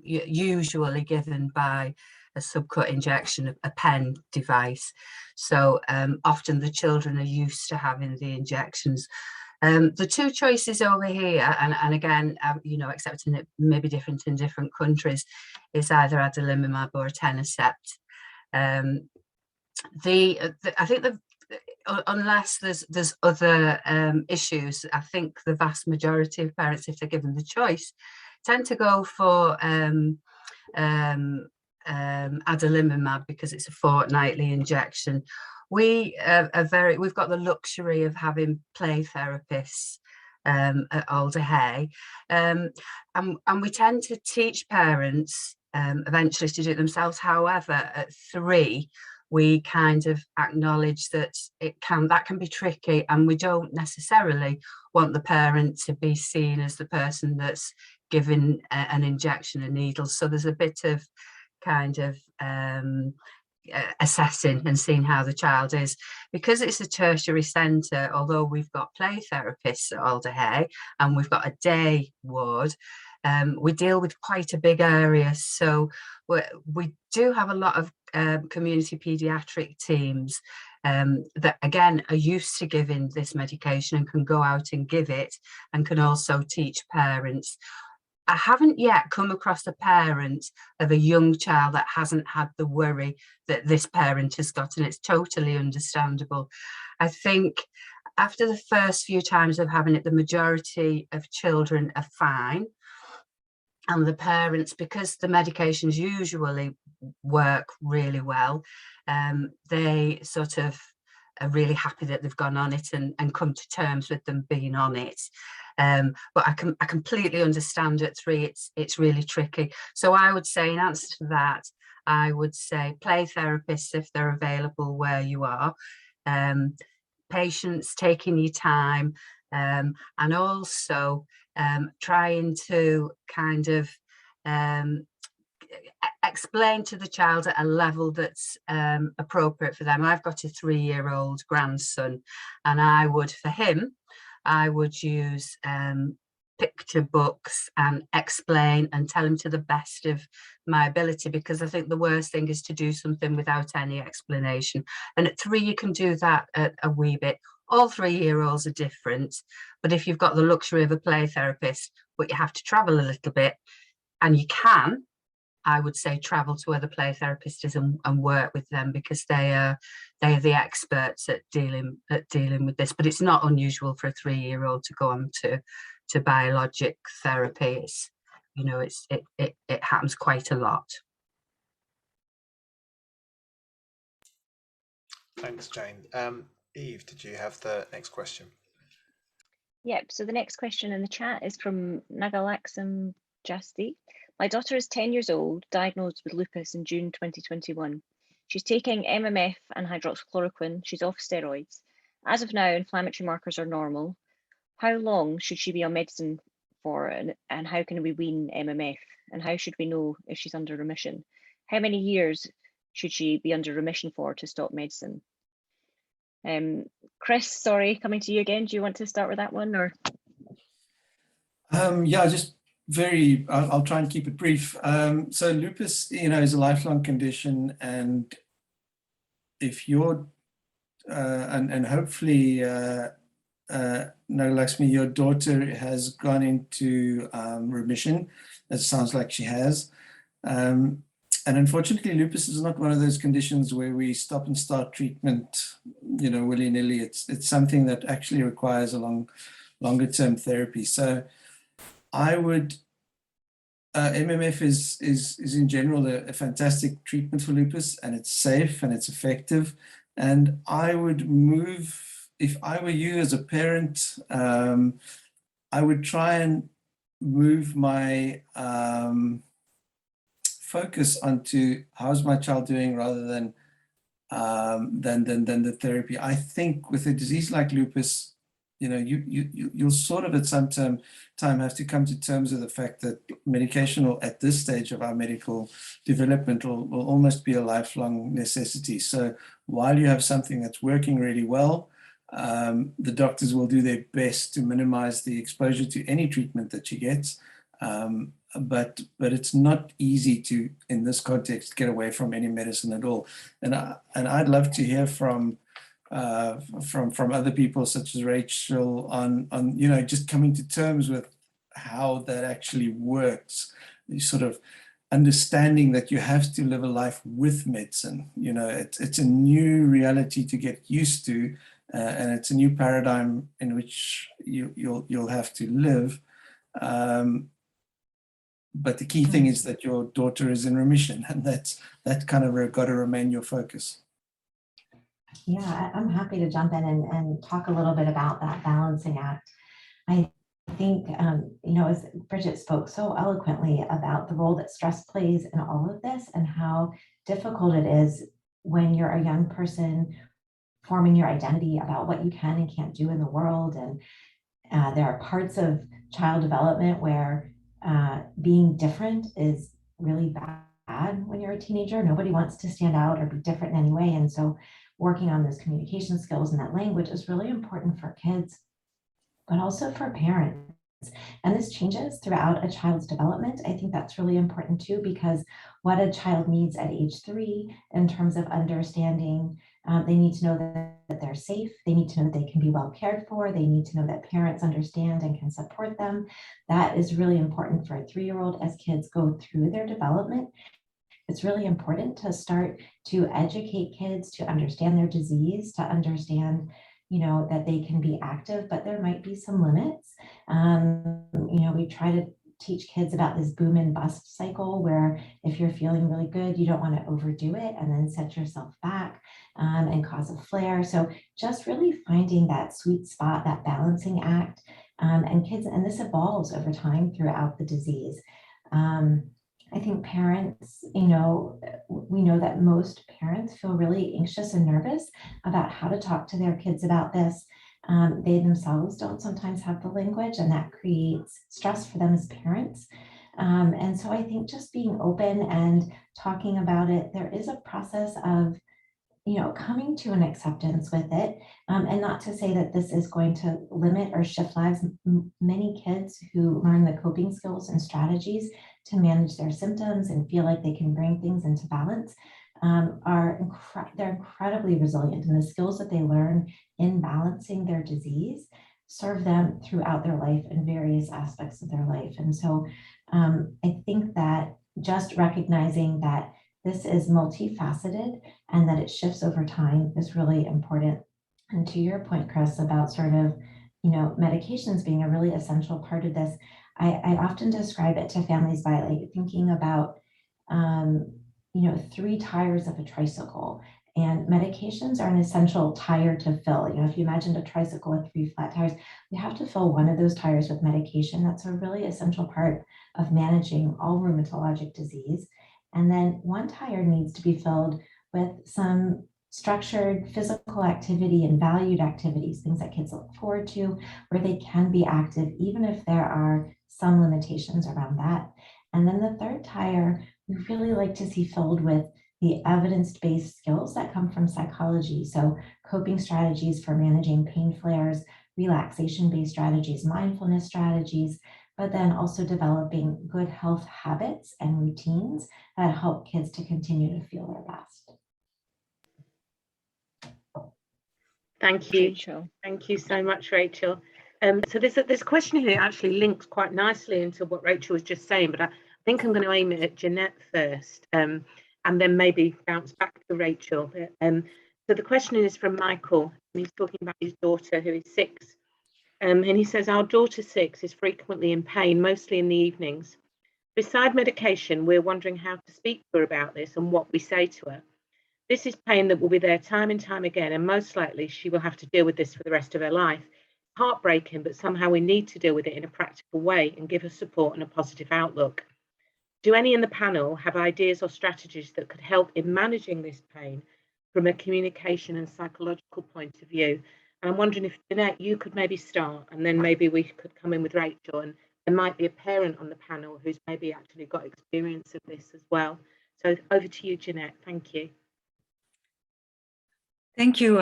Speaker 10: usually given by a subcut injection, a pen device. So often the children are used to having the injections. The 2 choices over here, and again, accepting it may be different in different countries, is either adalimumab or etanercept. I think unless there's other issues, I think the vast majority of parents, if they're given the choice, tend to go for adalimumab, because it's a fortnightly injection. We've got the luxury of having play therapists at Alder Hey, and we tend to teach parents eventually to do it themselves. However, at 3, we kind of acknowledge that that can be tricky, and we don't necessarily want the parent to be seen as the person that's giving an injection, a needle. So there's a bit of kind of assessing and seeing how the child is. Because it's a tertiary centre, although we've got play therapists at Alder Hey and we've got a day ward, we deal with quite a big area. So we do have a lot of community paediatric teams that again are used to giving this medication and can go out and give it, and can also teach parents. I haven't yet come across a parent of a young child that hasn't had the worry that this parent has got, and it's totally understandable. I think after the first few times of having it, the majority of children are fine. And the parents, because the medications usually work really well, they sort of are really happy that they've gone on it and come to terms with them being on it. But I completely understand at 3 it's really tricky. So I would say, in answer to that, I would say play therapists if they're available where you are, patients taking your time, and also trying to kind of explain to the child at a level that's appropriate for them. I've got a 3-year-old grandson, and I would, for him, I would use picture books and explain and tell him to the best of my ability, because I think the worst thing is to do something without any explanation. And at 3, you can do that a wee bit. All 3-year-olds are different, but if you've got the luxury of a play therapist, but you have to travel a little bit, and you can, I would say, travel to where the play therapist is and work with them, because they are the experts at dealing with this. But it's not unusual for a 3-year-old to go on to biologic therapy. It's, you know, it happens quite a lot.
Speaker 4: Thanks, Jane. Eve, did you have the next question?
Speaker 2: Yep, so the next question in the chat is from Nagalaxam Jasti. My daughter is 10 years old, diagnosed with lupus in June 2021. She's taking MMF and hydroxychloroquine. She's off steroids. As of now, inflammatory markers are normal. How long should she be on medicine for, and how can we wean MMF? And how should we know if she's under remission? How many years should she be under remission for to stop medicine? Chris, sorry, coming to you again. Do you want to start with that one, or?
Speaker 8: Yeah, just I'll try and keep it brief. So lupus, you know, is a lifelong condition, and if you're, and hopefully, no, Lakshmi, your daughter has gone into remission. It sounds like she has. And unfortunately, lupus is not one of those conditions where we stop and start treatment, you know, willy-nilly. It's something that actually requires a longer term therapy. So I would, MMF is in general a fantastic treatment for lupus, and it's safe and it's effective. And I would move, if I were you as a parent, I would try and move my focus onto how's my child doing rather than the therapy. I think with a disease like lupus, you know, you'll sort of at some time have to come to terms with the fact that medication will, at this stage of our medical development, will almost be a lifelong necessity. So while you have something that's working really well, the doctors will do their best to minimize the exposure to any treatment that she gets. But it's not easy to, in this context, get away from any medicine at all. And I'd love to hear from other people such as Rachel on you know, just coming to terms with how that actually works. You sort of understanding that you have to live a life with medicine. You know, it's a new reality to get used to, and it's a new paradigm in which you'll have to live. But the key thing is that your daughter is in remission, and that's kind of got to remain your focus.
Speaker 12: Yeah, I'm happy to jump in and talk a little bit about that balancing act. I think, you know, as Bridget spoke so eloquently about the role that stress plays in all of this and how difficult it is when you're a young person forming your identity about what you can and can't do in the world. And there are parts of child development where being different is really bad when you're a teenager. Nobody wants to stand out or be different in any way. And so working on those communication skills and that language is really important for kids, but also for parents. And this changes throughout a child's development. I think that's really important too, because what a child needs at age 3 in terms of understanding, they need to know that they're safe. They need to know that they can be well cared for. They need to know that parents understand and can support them. That is really important for a 3-year-old as kids go through their development. It's really important to start to educate kids to understand their disease, to understand, you know, that they can be active, but there might be some limits. You know, we try to teach kids about this boom and bust cycle, where if you're feeling really good, you don't want to overdo it and then set yourself back and cause a flare. So just really finding that sweet spot, that balancing act, and kids, and this evolves over time throughout the disease. I think parents, you know, we know that most parents feel really anxious and nervous about how to talk to their kids about this. They themselves don't sometimes have the language, and that creates stress for them as parents. And so I think just being open and talking about it, there is a process of, coming to an acceptance with it. And not to say that this is going to limit or shift lives. Many kids who learn the coping skills and strategies to manage their symptoms and feel like they can bring things into balance they're incredibly resilient, and the skills that they learn in balancing their disease serve them throughout their life in various aspects of their life. And so I think that just recognizing that this is multifaceted and that it shifts over time is really important. And to your point, Chris, about sort of, medications being a really essential part of this, I often describe it to families by like thinking about, 3 tires of a tricycle, and medications are an essential tire to fill. If you imagined a tricycle with 3 flat tires, we have to fill one of those tires with medication. That's a really essential part of managing all rheumatologic disease. And then one tire needs to be filled with some structured physical activity and valued activities, things that kids look forward to, where they can be active, even if there are some limitations around that. And then the third tire, we really like to see filled with the evidence-based skills that come from psychology. So coping strategies for managing pain flares, relaxation-based strategies, mindfulness strategies, but then also developing good health habits and routines that help kids to continue to feel their best.
Speaker 3: Thank you.
Speaker 2: Rachel.
Speaker 3: Thank you so much, Rachel. So this question here actually links quite nicely into what Rachel was just saying, but I think I'm going to aim it at Jeanette first, and then maybe bounce back to Rachel. So the question is from Michael, and he's talking about his daughter who is 6. And he says, our daughter 6 is frequently in pain, mostly in the evenings. Beside medication, we're wondering how to speak to her about this and what we say to her. This is pain that will be there time and time again, and most likely she will have to deal with this for the rest of her life. Heartbreaking, but somehow we need to deal with it in a practical way and give her support and a positive outlook. Do any in the panel have ideas or strategies that could help in managing this pain from a communication and psychological point of view? And I'm wondering if, Jeanette, you could maybe start, and then maybe we could come in with Rachel, and there might be a parent on the panel who's maybe actually got experience of this as well. So over to you, Jeanette. Thank you.
Speaker 6: Thank you,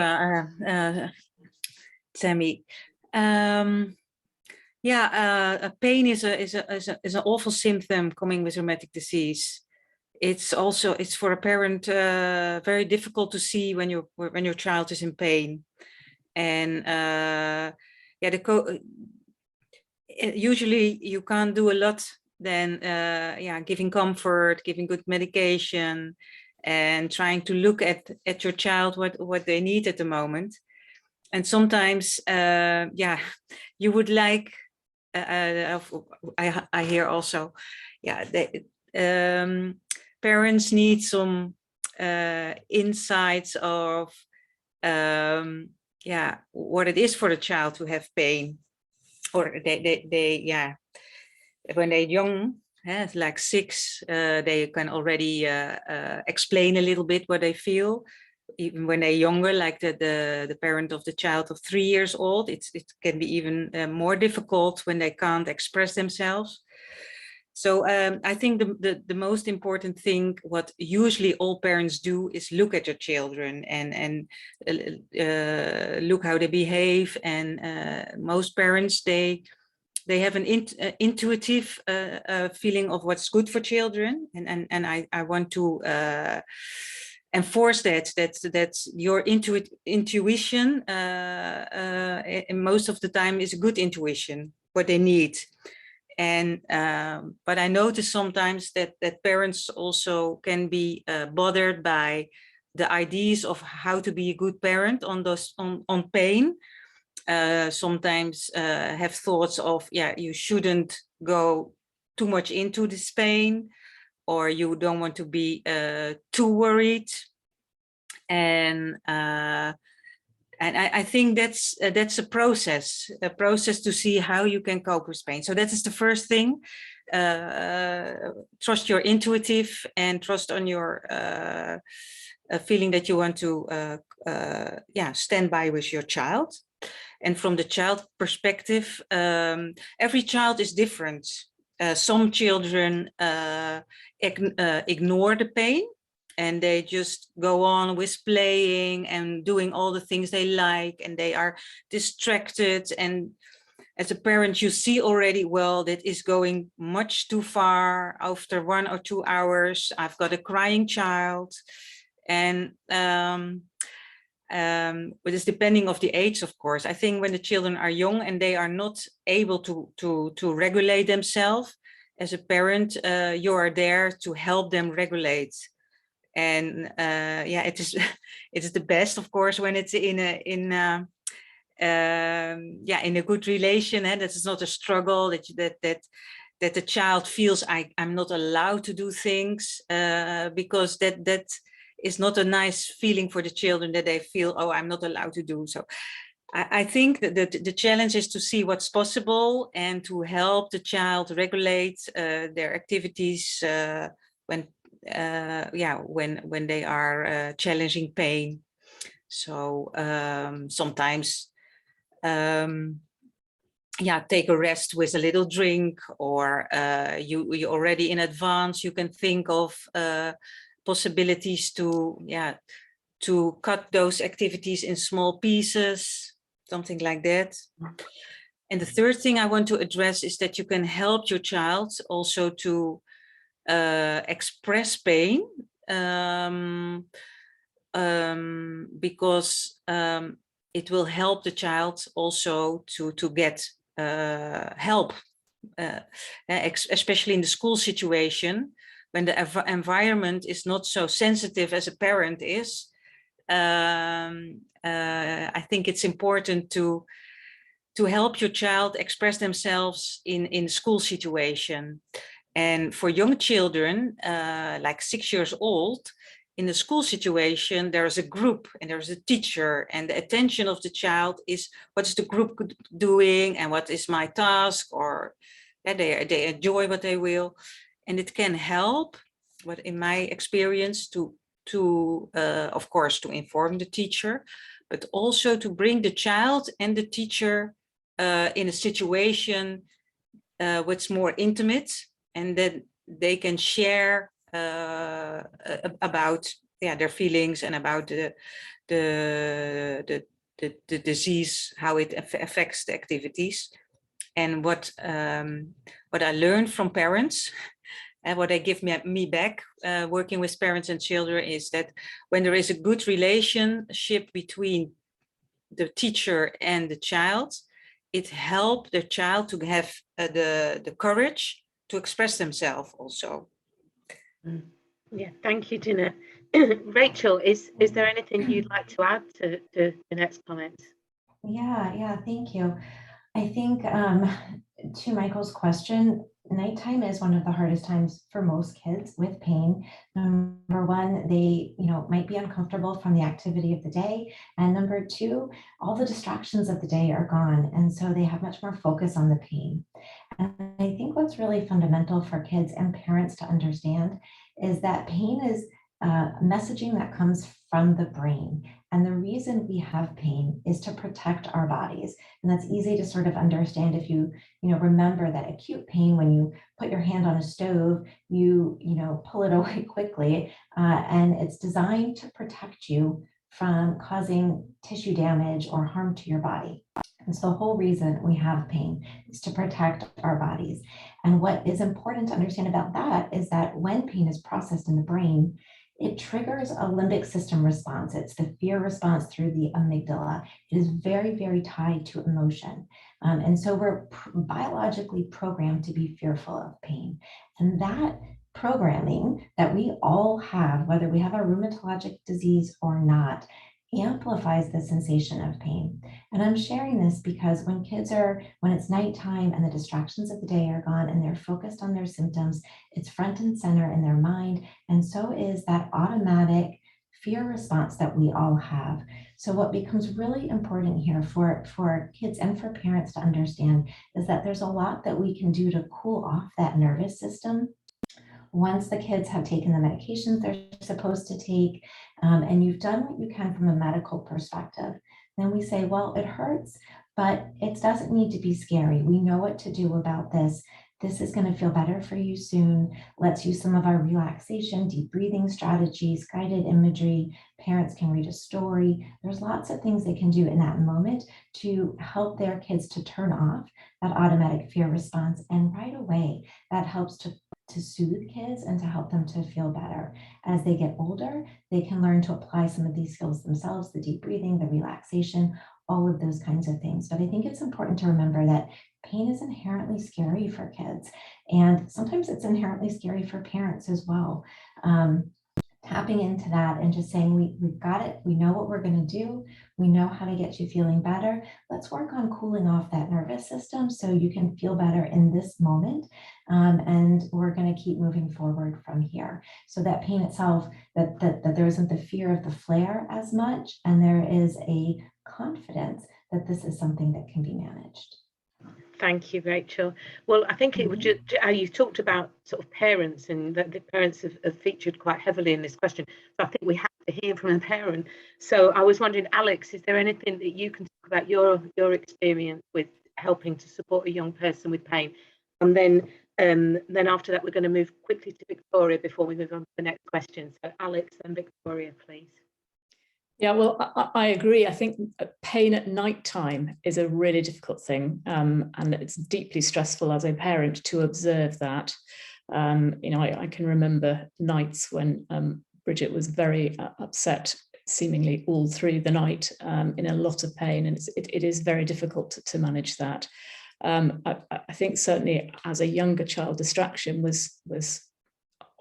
Speaker 6: Tammy. Pain is an awful symptom coming with rheumatic disease. It's for a parent very difficult to see when your child is in pain, and usually you can't do a lot than giving comfort, giving good medication, and trying to look at your child what they need at the moment. And sometimes you would like I hear also parents need some insights of what it is for the child to have pain, or they when they're young, like 6, they can already explain a little bit what they feel. Even when they're younger, like the parent of the child of 3 years old, it can be even more difficult when they can't express themselves. So I think the most important thing, what usually all parents do, is look at their children and look how they behave. And most parents, they have an intuitive feeling of what's good for children, and I want to enforce that your intuition most of the time is a good intuition, what they need. And but I notice sometimes that parents also can be bothered by the ideas of how to be a good parent on pain. Sometimes have thoughts of, you shouldn't go too much into this pain, or you don't want to be too worried. And I think that's a process to see how you can cope with pain. So that is the first thing. Trust your intuitive and trust on your feeling that you want to stand by with your child. And from the child perspective, every child is different. some children ignore the pain and they just go on with playing and doing all the things they like, and they are distracted. And as a parent, you see already, well, that is going much too far. After 1 or 2 hours, I've got a crying child. And it is depending of the age, of course. I think when the children are young and they are not able to regulate themselves, as a parent, you are there to help them regulate. And yeah, it is it is the best, of course, when it's in a good relation, and that it's not a struggle, that the child feels I'm not allowed to do things, because that is not a nice feeling for the children, that they feel, oh, I'm not allowed to do so. I think that the challenge is to see what's possible and to help the child regulate their activities when they are challenging pain. So sometimes take a rest with a little drink, or you already in advance you can think of possibilities to cut those activities in small pieces, something like that. And the third thing I want to address is that you can help your child also to express pain, because it will help the child also to get help, especially in the school situation, when the environment is not so sensitive as a parent is. I think it's important to help your child express themselves in school situation. And for young children, like 6 years old, in the school situation, there's a group and there's a teacher, and the attention of the child is what's the group doing and what is my task, or they enjoy what they will. And it can help, but in my experience, to of course, to inform the teacher, but also to bring the child and the teacher in a situation what's more intimate, and then they can share about their feelings and about the disease, how it affects the activities. And what I learned from parents and what they give me back working with parents and children is that when there is a good relationship between the teacher and the child, it helps the child to have the courage to express themselves also.
Speaker 3: Yeah, thank you, Jeanette. Rachel, is there anything you'd like to add to Jeanette's comments?
Speaker 12: Yeah, thank you. I think to Michael's question, nighttime is one of the hardest times for most kids with pain. Number one, they might be uncomfortable from the activity of the day. And number two, all the distractions of the day are gone. And so they have much more focus on the pain. And I think what's really fundamental for kids and parents to understand is that pain is messaging that comes from the brain. And the reason we have pain is to protect our bodies. And that's easy to sort of understand if you remember that acute pain, when you put your hand on a stove, you pull it away quickly. And it's designed to protect you from causing tissue damage or harm to your body. And so the whole reason we have pain is to protect our bodies. And what is important to understand about that is that when pain is processed in the brain, it triggers a limbic system response. It's the fear response through the amygdala. It is very, very tied to emotion. And so we're biologically programmed to be fearful of pain. And that programming that we all have, whether we have a rheumatologic disease or not, amplifies the sensation of pain. And I'm sharing this because when it's nighttime and the distractions of the day are gone and they're focused on their symptoms, it's front and center in their mind. And so is that automatic fear response that we all have. So what becomes really important here for kids and for parents to understand is that there's a lot that we can do to cool off that nervous system once the kids have taken the medications they're supposed to take, and you've done what you can from a medical perspective. Then we say, well, it hurts, but it doesn't need to be scary. We know what to do about this. this is going to feel better for you soon. Let's use some of our relaxation, deep breathing strategies, guided imagery. Parents can read a story. There's lots of things they can do in that moment to help their kids to turn off that automatic fear response. And right away, that helps to soothe kids and to help them to feel better. As they get older, they can learn to apply some of these skills themselves, the deep breathing, the relaxation, all of those kinds of things. But I think it's important to remember that pain is inherently scary for kids. And sometimes it's inherently scary for parents as well. Tapping into that and just saying, we've got it. We know what we're going to do. We know how to get you feeling better. Let's work on cooling off that nervous system so you can feel better in this moment. And we're going to keep moving forward from here. So that pain itself, that there isn't the fear of the flare as much, and there is a confidence that this is something that can be managed.
Speaker 3: Thank you, Rachel. Well, I think it would just, you talked about sort of parents, and that the parents have featured quite heavily in this question. So I think we have to hear from a parent. So I was wondering, Alex, is there anything that you can talk about your experience with helping to support a young person with pain? And then after that, we're going to move quickly to Victoria before we move on to the next question. So Alex and Victoria, please.
Speaker 5: Yeah, well, I agree. I think pain at nighttime is a really difficult thing, and it's deeply stressful as a parent to observe that. You know, I can remember nights when Bridget was very upset, seemingly all through the night, in a lot of pain, and it is very difficult to manage that. I think certainly as a younger child, distraction was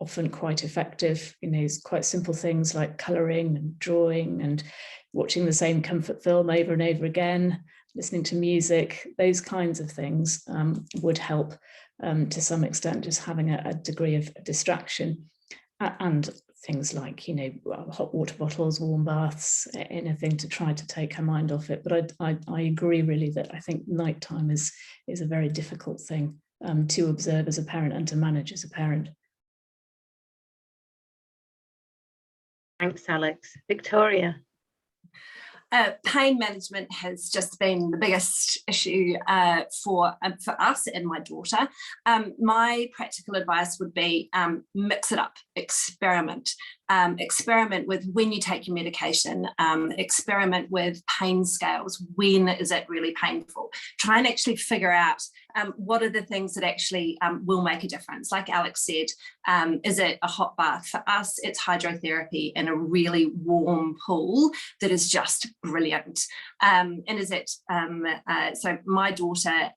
Speaker 5: often quite effective. You know, quite simple things like colouring and drawing and watching the same comfort film over and over again, listening to music, those kinds of things would help to some extent, just having a degree of distraction. And things like, you know, hot water bottles, warm baths, anything to try to take her mind off it. But I agree really that I think nighttime is a very difficult thing to observe as a parent and to manage as a parent.
Speaker 3: Thanks, Alex. Victoria.
Speaker 11: Pain management has just been the biggest issue for us and my daughter. My practical advice would be mix it up, experiment. Experiment with when you take your medication, experiment with pain scales. When is it really painful? Try and actually figure out what are the things that actually will make a difference. Like Alex said, is it a hot bath? For us, it's hydrotherapy in a really warm pool that is just brilliant. And is it, so my daughter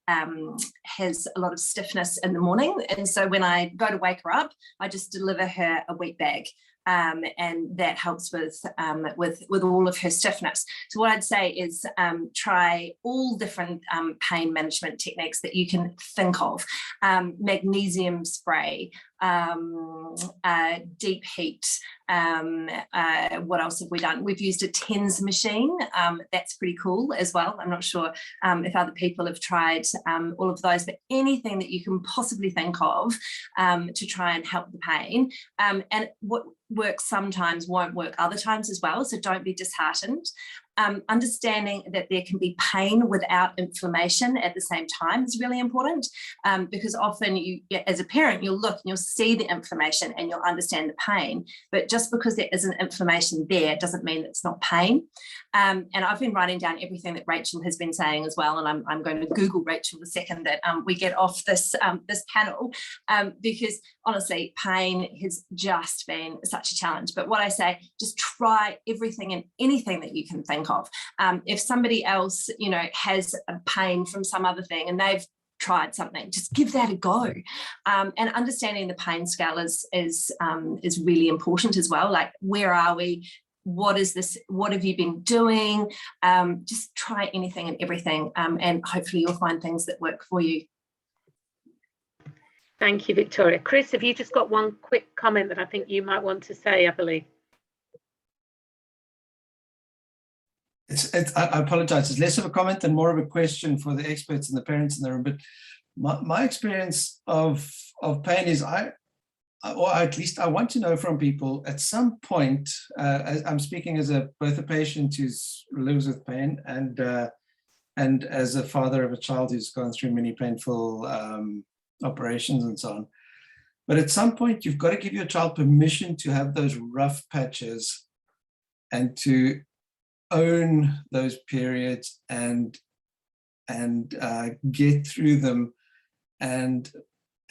Speaker 11: has a lot of stiffness in the morning. And so when I go to wake her up, I just deliver her a wet bag. And that helps with all of her stiffness. So what I'd say is try all different pain management techniques that you can think of. Magnesium spray, deep heat. What else have we done? We've used a TENS machine. That's pretty cool as well. I'm not sure if other people have tried all of those, but anything that you can possibly think of to try and help the pain. And what works sometimes won't work other times as well, so don't be disheartened. Understanding that there can be pain without inflammation at the same time is really important, because often you, as a parent, you'll look and you'll see the inflammation and you'll understand the pain, but just because there isn't inflammation there doesn't mean it's not pain. And I've been writing down everything that Rachel has been saying as well, and I'm going to Google Rachel the second that we get off this this panel, because honestly, pain has just been such a challenge. But what I say, just try everything and anything that you can think of. If somebody else, you know, has a pain from some other thing and they've tried something, just give that a go. And understanding the pain scale is really important as well. Like, where are we? What is this? What have you been doing? Just try anything and everything, and hopefully you'll find things that work for you.
Speaker 3: Thank you, Victoria. Chris, have you just got one quick comment that I think you might want to say, I believe?
Speaker 8: I apologize. It's less of a comment and more of a question for the experts and the parents in the room. But my experience of pain is, or at least I want to know from people at some point. I'm speaking as both a patient who lives with pain and as a father of a child who's gone through many painful operations and so on. But at some point, you've got to give your child permission to have those rough patches and to own those periods and get through them and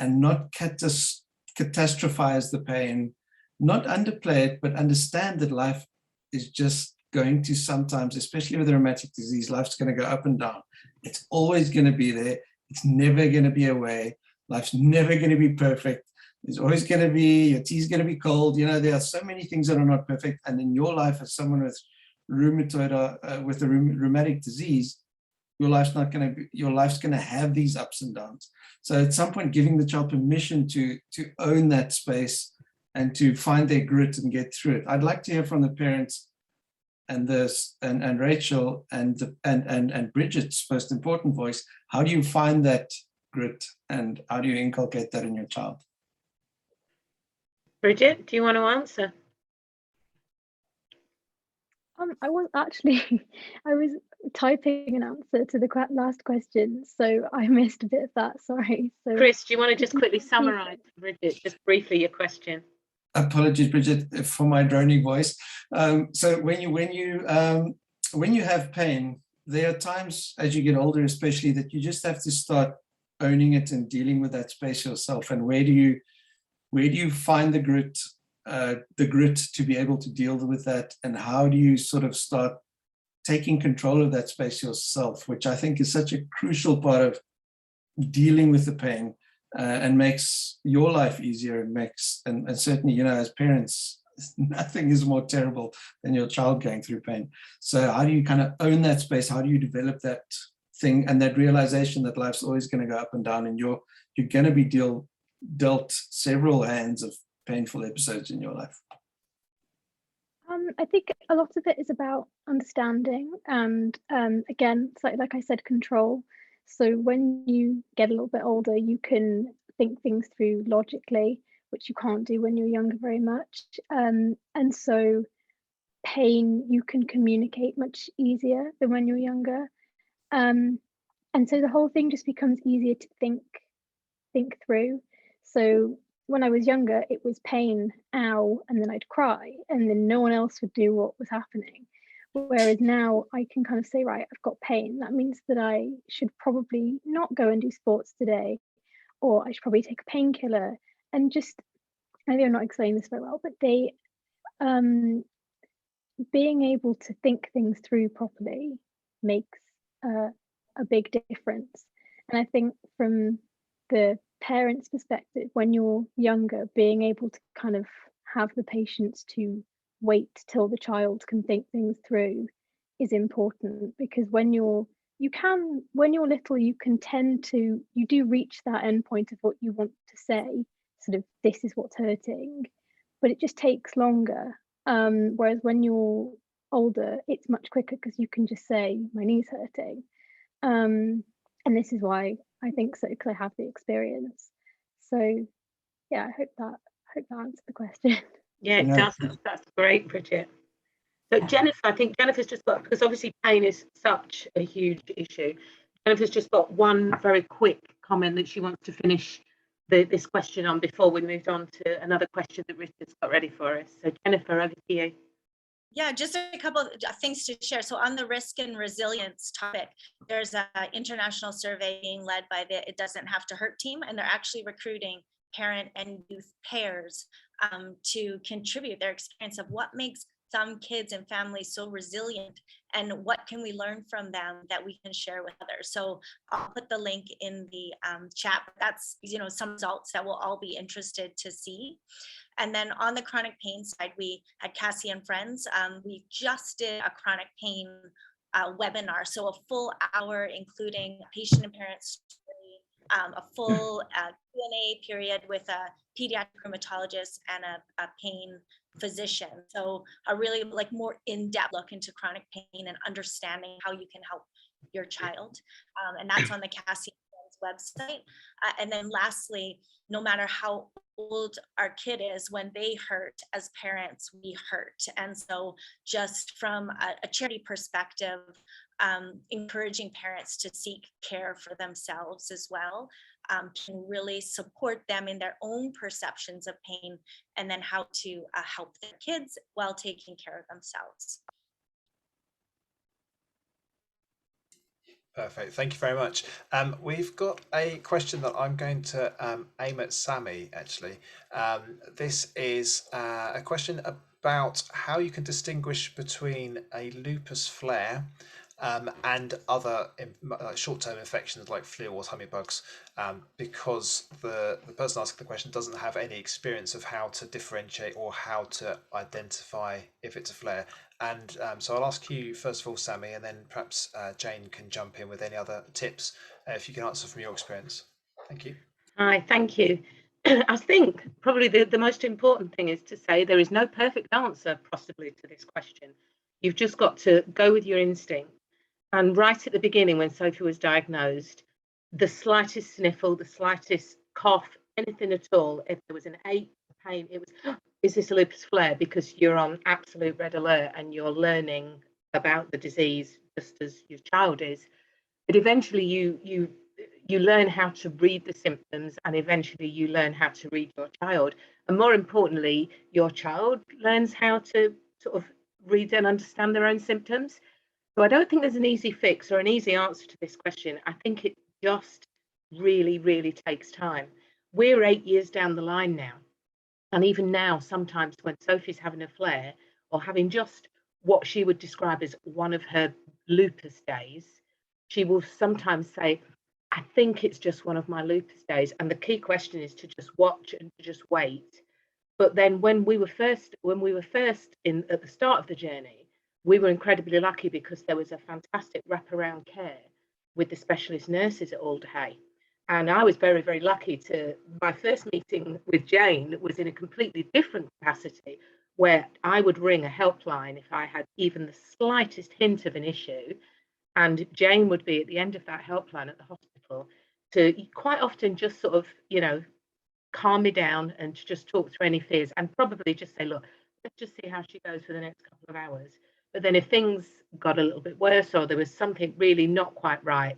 Speaker 8: not catastrophize the pain, not underplay it, but understand that life is just going to sometimes, especially with a rheumatic disease, life's going to go up and down. It's always going to be there. It's never going to be away. Life's never going to be perfect. There's always going to be, your tea's going to be cold. You know, there are so many things that are not perfect. And in your life as someone with rheumatoid with a rheumatic disease, your life's going to have these ups and downs. So at some point, giving the child permission to own that space and to find their grit and get through it. I'd like to hear from the parents and Rachel and Bridget's most important voice. How do you find that grit and how do you inculcate that in your child?
Speaker 3: Bridget, do you want to answer?
Speaker 13: I was actually, I was typing an answer to the last question, so I missed a bit of that, sorry. So,
Speaker 3: Chris, do you want to just quickly summarise, Bridget, just briefly your question?
Speaker 8: Apologies, Bridget, for my droning voice. So when you have pain, there are times as you get older, especially, that you just have to start owning it and dealing with that space yourself. And where do you find the grit to be able to deal with that? And how do you sort of start taking control of that space yourself, which I think is such a crucial part of dealing with the pain. And makes your life easier and certainly, you know, as parents, nothing is more terrible than your child going through pain. So how do you kind of own that space? How do you develop that thing and that realization that life's always going to go up and down, and you're going to be dealt several hands of painful episodes in your life?
Speaker 13: I think a lot of it is about understanding and again, like I said, control. So when you get a little bit older, you can think things through logically, which you can't do when you're younger very much. And so pain, you can communicate much easier than when you're younger. And so the whole thing just becomes easier to think through. So when I was younger, it was pain, ow, and then I'd cry, and then no one else would do what was happening. Whereas now I can kind of say, right, I've got pain. That means that I should probably not go and do sports today, or I should probably take a painkiller. And just, maybe I'm not explaining this very well, but they, being able to think things through properly makes a big difference. And I think from the parents' perspective, when you're younger, being able to kind of have the patience to wait till the child can think things through is important, because when you're little, you can tend to, you do reach that end point of what you want to say, sort of, this is what's hurting, but it just takes longer. Whereas when you're older, it's much quicker because you can just say, my knee's hurting. And this is why I think so, because I have the experience. So yeah, I hope that answered the question.
Speaker 3: Yeah, it does. That's great, Bridget. So Jennifer, I think Jennifer's just got, because obviously pain is such a huge issue, Jennifer's just got one very quick comment that she wants to finish this question on before we moved on to another question that Richard's got ready for us. So Jennifer, over to you.
Speaker 7: Yeah, just a couple of things to share. So on the risk and resilience topic, there's an international survey being led by the It Doesn't Have to Hurt team, and they're actually recruiting parent and youth pairs to contribute their experience of what makes some kids and families so resilient, and what can we learn from them that we can share with others. So I'll put the link in the chat, but that's, you know, some results that we'll all be interested to see. And then on the chronic pain side, we at Cassie and Friends, we just did a chronic pain webinar. So a full hour, including patient and parent story, a full Q&A period with a pediatric rheumatologist and a pain physician. So a really like more in-depth look into chronic pain and understanding how you can help your child. And that's on the Cassie website. And then lastly, no matter how old our kid is, when they hurt, as parents, we hurt. And so just from a charity perspective, encouraging parents to seek care for themselves as well. can really support them in their own perceptions of pain, and then how to help their kids while taking care of themselves.
Speaker 4: Perfect. Thank you very much. We've got a question that I'm going to aim at Sammy, actually. This is a question about how you can distinguish between a lupus flare and other short-term infections like flu or tummy bugs, because the person asking the question doesn't have any experience of how to differentiate or how to identify if it's a flare. And so I'll ask you first of all, Sammy, and then perhaps Jane can jump in with any other tips if you can answer from your experience. Thank you.
Speaker 3: Hi, thank you. I think probably the most important thing is to say there is no perfect answer possibly to this question. You've just got to go with your instinct. And right at the beginning, when Sophie was diagnosed, the slightest sniffle, the slightest cough, anything at all, if there was an ache, pain, it was, oh, is this a lupus flare? Because you're on absolute red alert and you're learning about the disease just as your child is. But eventually you learn how to read the symptoms, and eventually you learn how to read your child. And more importantly, your child learns how to sort of read and understand their own symptoms. So I don't think there's an easy fix or an easy answer to this question. I think it just really, really takes time. We're 8 years down the line now. And even now, sometimes when Sophie's having a flare or having just what she would describe as one of her lupus days, she will sometimes say, I think it's just one of my lupus days. And the key question is to just watch and to just wait. But then when we were first in at the start of the journey, we were incredibly lucky because there was a fantastic wraparound care with the specialist nurses at Alderhay. And I was very, very lucky to, my first meeting with Jane was in a completely different capacity, where I would ring a helpline if I had even the slightest hint of an issue. And Jane would be at the end of that helpline at the hospital to quite often just sort of, you know, calm me down and to just talk through any fears and probably just say, look, let's just see how she goes for the next couple of hours. But then if things got a little bit worse or there was something really not quite right,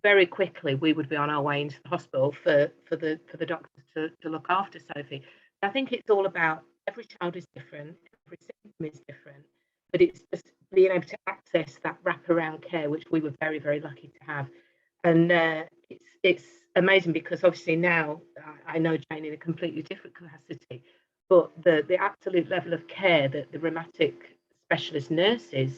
Speaker 3: very quickly we would be on our way into the hospital for the doctors to look after Sophie. I think it's all about, every child is different, every symptom is different, but it's just being able to access that wraparound care, which we were very, very lucky to have. And it's amazing because obviously now I know Jane in a completely different capacity, but the absolute level of care that the rheumatic specialist nurses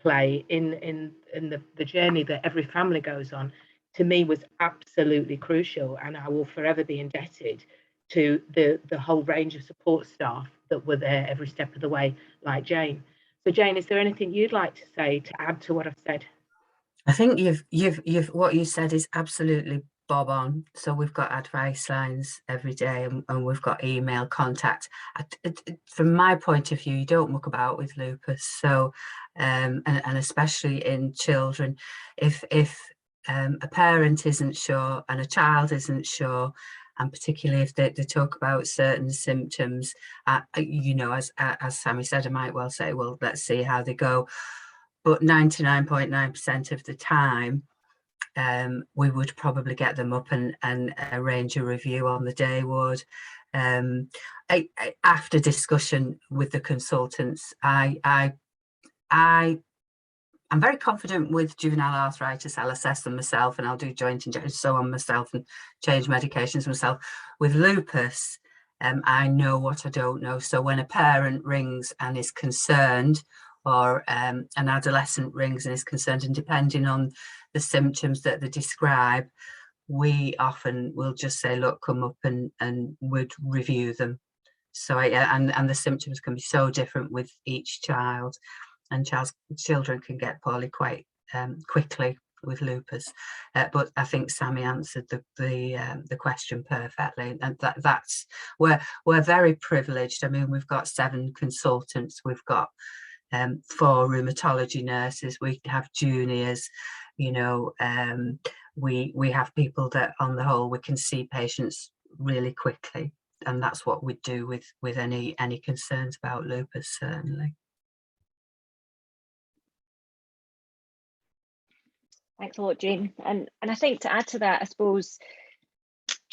Speaker 3: play in the journey that every family goes on, to me was absolutely crucial, and I will forever be indebted to the whole range of support staff that were there every step of the way, like Jane. So Jane, is there anything you'd like to say to add to what I've said?
Speaker 10: I think you've what you said is absolutely bob on. So we've got advice lines every day, and we've got email contact. From my point of view, you don't muck about with lupus. So and especially in children, if a parent isn't sure and a child isn't sure, and particularly if they talk about certain symptoms, you know, as Sammy said, I might well say, well, let's see how they go. But 99.9% of the time, we would probably get them up and arrange a review on the day ward. After discussion with the consultants, I'm very confident with juvenile arthritis. I'll assess them myself and I'll do joint injections, so on myself, and change medications myself. With lupus, I know what I don't know. So when a parent rings and is concerned, or an adolescent rings and is concerned, and depending on the symptoms that they describe, we often will just say, look, come up and would review them. So and the symptoms can be so different with each child, and children can get poorly quite quickly with lupus. But I think Sammy answered the question perfectly, and that's we're very privileged. I mean, we've got 7 consultants, we've got 4 rheumatology nurses, we have juniors, you know, we have people that on the whole we can see patients really quickly, and that's what we do with any concerns about lupus, certainly.
Speaker 2: Thanks a lot, Jane. And I think to add to that, I suppose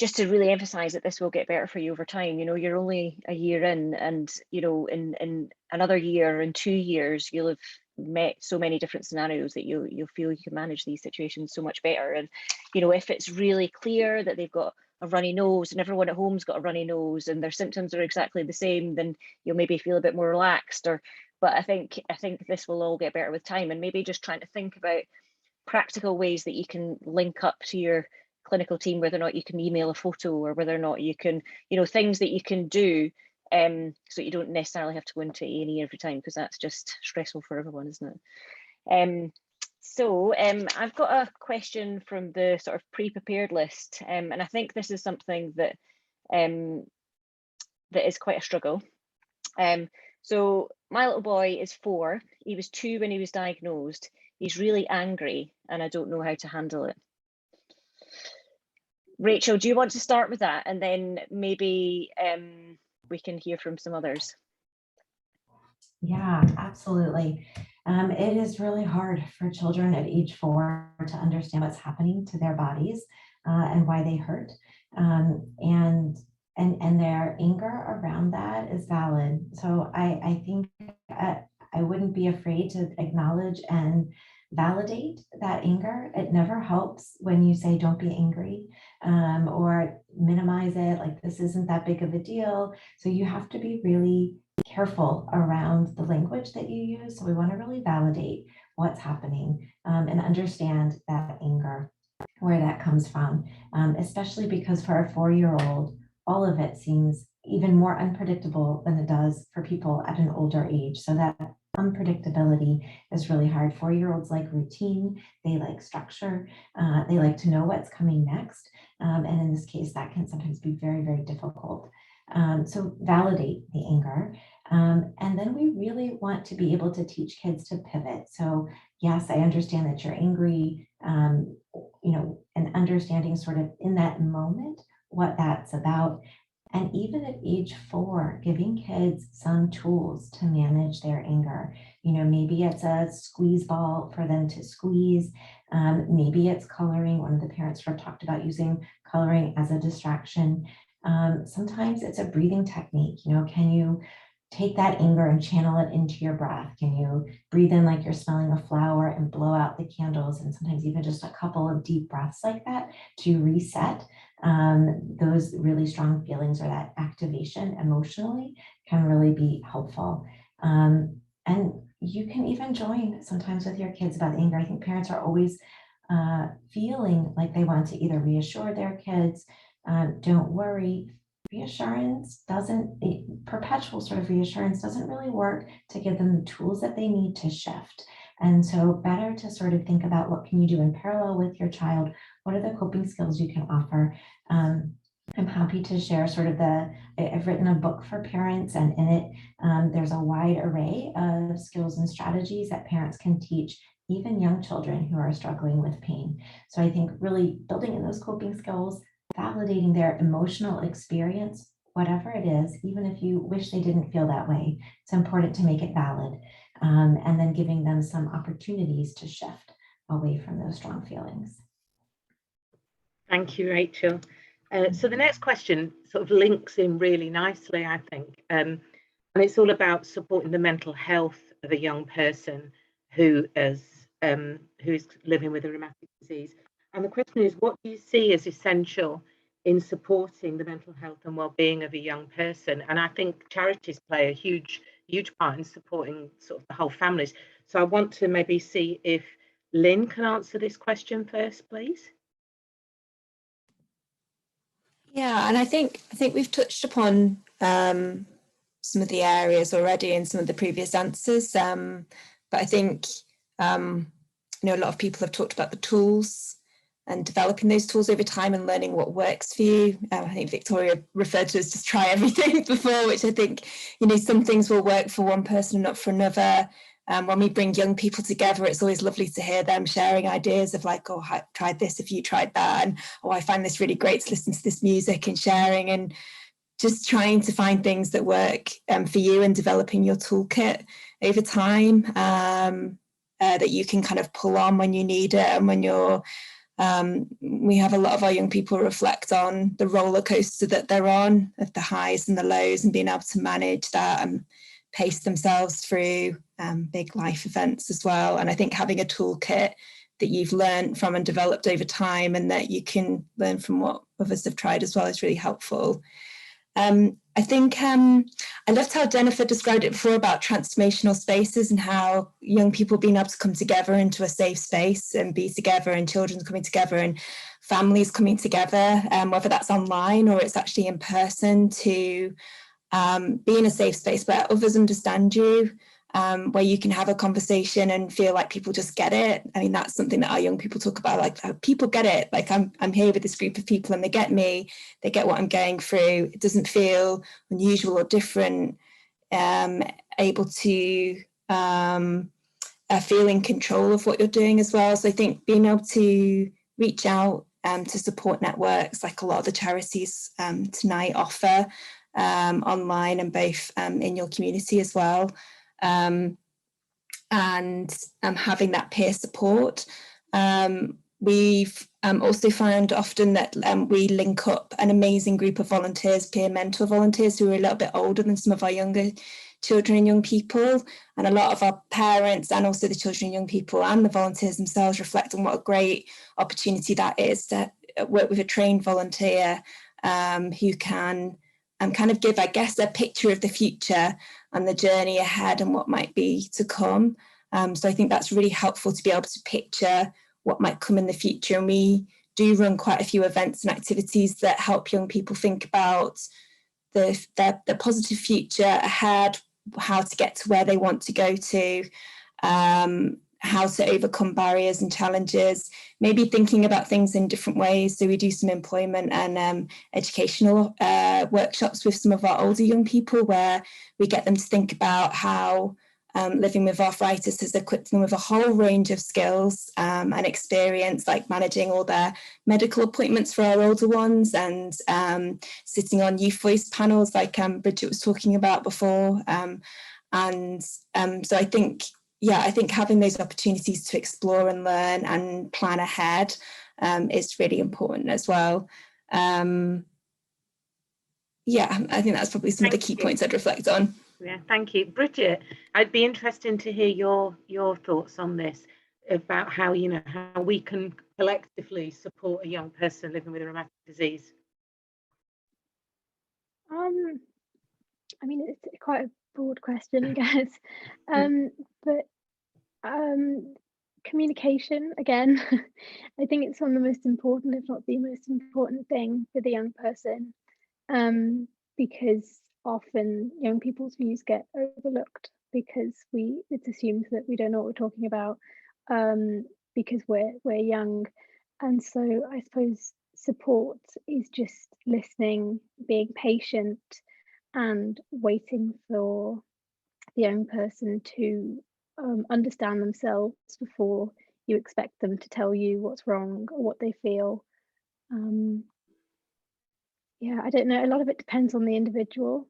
Speaker 2: just to really emphasize that this will get better for you over time. You know, you're only a year in, and you know, in another year, in 2 years, you'll have met so many different scenarios that you'll feel you can manage these situations so much better. And you know, if it's really clear that they've got a runny nose and everyone at home's got a runny nose and their symptoms are exactly the same, then you'll maybe feel a bit more relaxed. But I think this will all get better with time, and maybe just trying to think about practical ways that you can link up to your clinical team, whether or not you can email a photo, or whether or not you can, you know, things that you can do so you don't necessarily have to go into A&E every time, because that's just stressful for everyone, isn't it? So I've got a question from the sort of pre-prepared list, and I think this is something that that is quite a struggle. So my little boy is 4. He was 2 when he was diagnosed. He's really angry and I don't know how to handle it. Rachel, do you want to start with that, and then maybe we can hear from some others?
Speaker 12: Yeah, absolutely. It is really hard for children at age 4 to understand what's happening to their bodies and why they hurt. And their anger around that is valid. So I think I wouldn't be afraid to acknowledge and validate that anger. It never helps when you say, don't be angry, or minimize it, like this isn't that big of a deal. So you have to be really careful around the language that you use. So we want to really validate what's happening and understand that anger, where that comes from, especially because for a 4-year-old, all of it seems even more unpredictable than it does for people at an older age. So that unpredictability is really hard. 4-year-olds like routine, they like structure, they like to know what's coming next. And in this case, that can sometimes be very, very difficult. So validate the anger. And then we really want to be able to teach kids to pivot. So yes, I understand that you're angry, you know, and understanding sort of in that moment what that's about. And even at age 4, giving kids some tools to manage their anger. You know, maybe it's a squeeze ball for them to squeeze. Maybe it's coloring. One of the parents sort of talked about using coloring as a distraction. Sometimes it's a breathing technique. You know, can you take that anger and channel it into your breath? Can you breathe in like you're smelling a flower and blow out the candles? And sometimes even just a couple of deep breaths like that to reset those really strong feelings, or that activation emotionally can really be helpful. And you can even join sometimes with your kids about anger. I think parents are always feeling like they want to either reassure their kids, don't worry. Reassurance perpetual sort of reassurance doesn't really work to give them the tools that they need to shift. And so better to sort of think about what can you do in parallel with your child? What are the coping skills you can offer? I'm happy to share sort of I've written a book for parents, and in it, there's a wide array of skills and strategies that parents can teach even young children who are struggling with pain. So I think really building in those coping skills, validating their emotional experience, whatever it is, even if you wish they didn't feel that way, it's important to make it valid. And then giving them some opportunities to shift away from those strong feelings.
Speaker 3: Thank you, Rachel. So the next question sort of links in really nicely, I think. And it's all about supporting the mental health of a young person who is living with a rheumatic disease. And the question is, what do you see as essential in supporting the mental health and well-being of a young person? And I think charities play a huge part in supporting sort of the whole families. So I want to maybe see if Lynn can answer this question first, please.
Speaker 9: Yeah, and I think we've touched upon some of the areas already in some of the previous answers, but I think you know, a lot of people have talked about the tools and developing those tools over time and learning what works for you. I think Victoria referred to as just try everything before, which I think, you know, some things will work for one person and not for another. When we bring young people together, it's always lovely to hear them sharing ideas of like, oh, I tried this, if you tried that, and oh, I find this really great to listen to this music, and sharing and just trying to find things that work for you and developing your toolkit over time that you can kind of pull on when you need it and when you're We have a lot of our young people reflect on the roller coaster that they're on, of the highs and the lows, and being able to manage that and pace themselves through big life events as well. And I think having a toolkit that you've learned from and developed over time, and that you can learn from what others have tried as well, is really helpful. I think I loved how Jennifer described it before about transformational spaces and how young people being able to come together into a safe space and be together, and children coming together and families coming together, whether that's online or it's actually in person, to be in a safe space where others understand you, where you can have a conversation and feel like people just get it. I mean, that's something that our young people talk about, like, people get it. Like, I'm here with this group of people and they get me, they get what I'm going through. It doesn't feel unusual or different, able to feel in control of what you're doing as well. So I think being able to reach out to support networks, like a lot of the charities tonight offer online, and both in your community as well. And having that peer support. We've also found often that we link up an amazing group of volunteers, peer mentor volunteers, who are a little bit older than some of our younger children and young people. And a lot of our parents, and also the children and young people and the volunteers themselves, reflect on what a great opportunity that is to work with a trained volunteer who can kind of give, I guess, a picture of the future and the journey ahead and what might be to come. So I think that's really helpful to be able to picture what might come in the future. And we do run quite a few events and activities that help young people think about the positive future ahead, how to get to where they want to go to, how to overcome barriers and challenges, maybe thinking about things in different ways. So we do some employment and educational workshops with some of our older young people, where we get them to think about how living with arthritis has equipped them with a whole range of skills and experience, like managing all their medical appointments for our older ones, and sitting on youth voice panels like Bridget was talking about before. So I think, I think having those opportunities to explore and learn and plan ahead is really important as well. I think that's probably some of the key points I'd reflect on.
Speaker 3: Yeah, thank you. Bridget, I'd be interested to hear your thoughts on this, about how, how we can collectively support a young person living with a rheumatic disease.
Speaker 13: I mean, it's quite a broad question, I guess. But communication, again, I think it's one of the most important, if not the most important thing for the young person, because often young people's views get overlooked because it's assumed that we don't know what we're talking about because we're young. And so I suppose support is just listening, being patient, and waiting for the young person to understand themselves before you expect them to tell you what's wrong or what they feel. I don't know, a lot of it depends on the individual.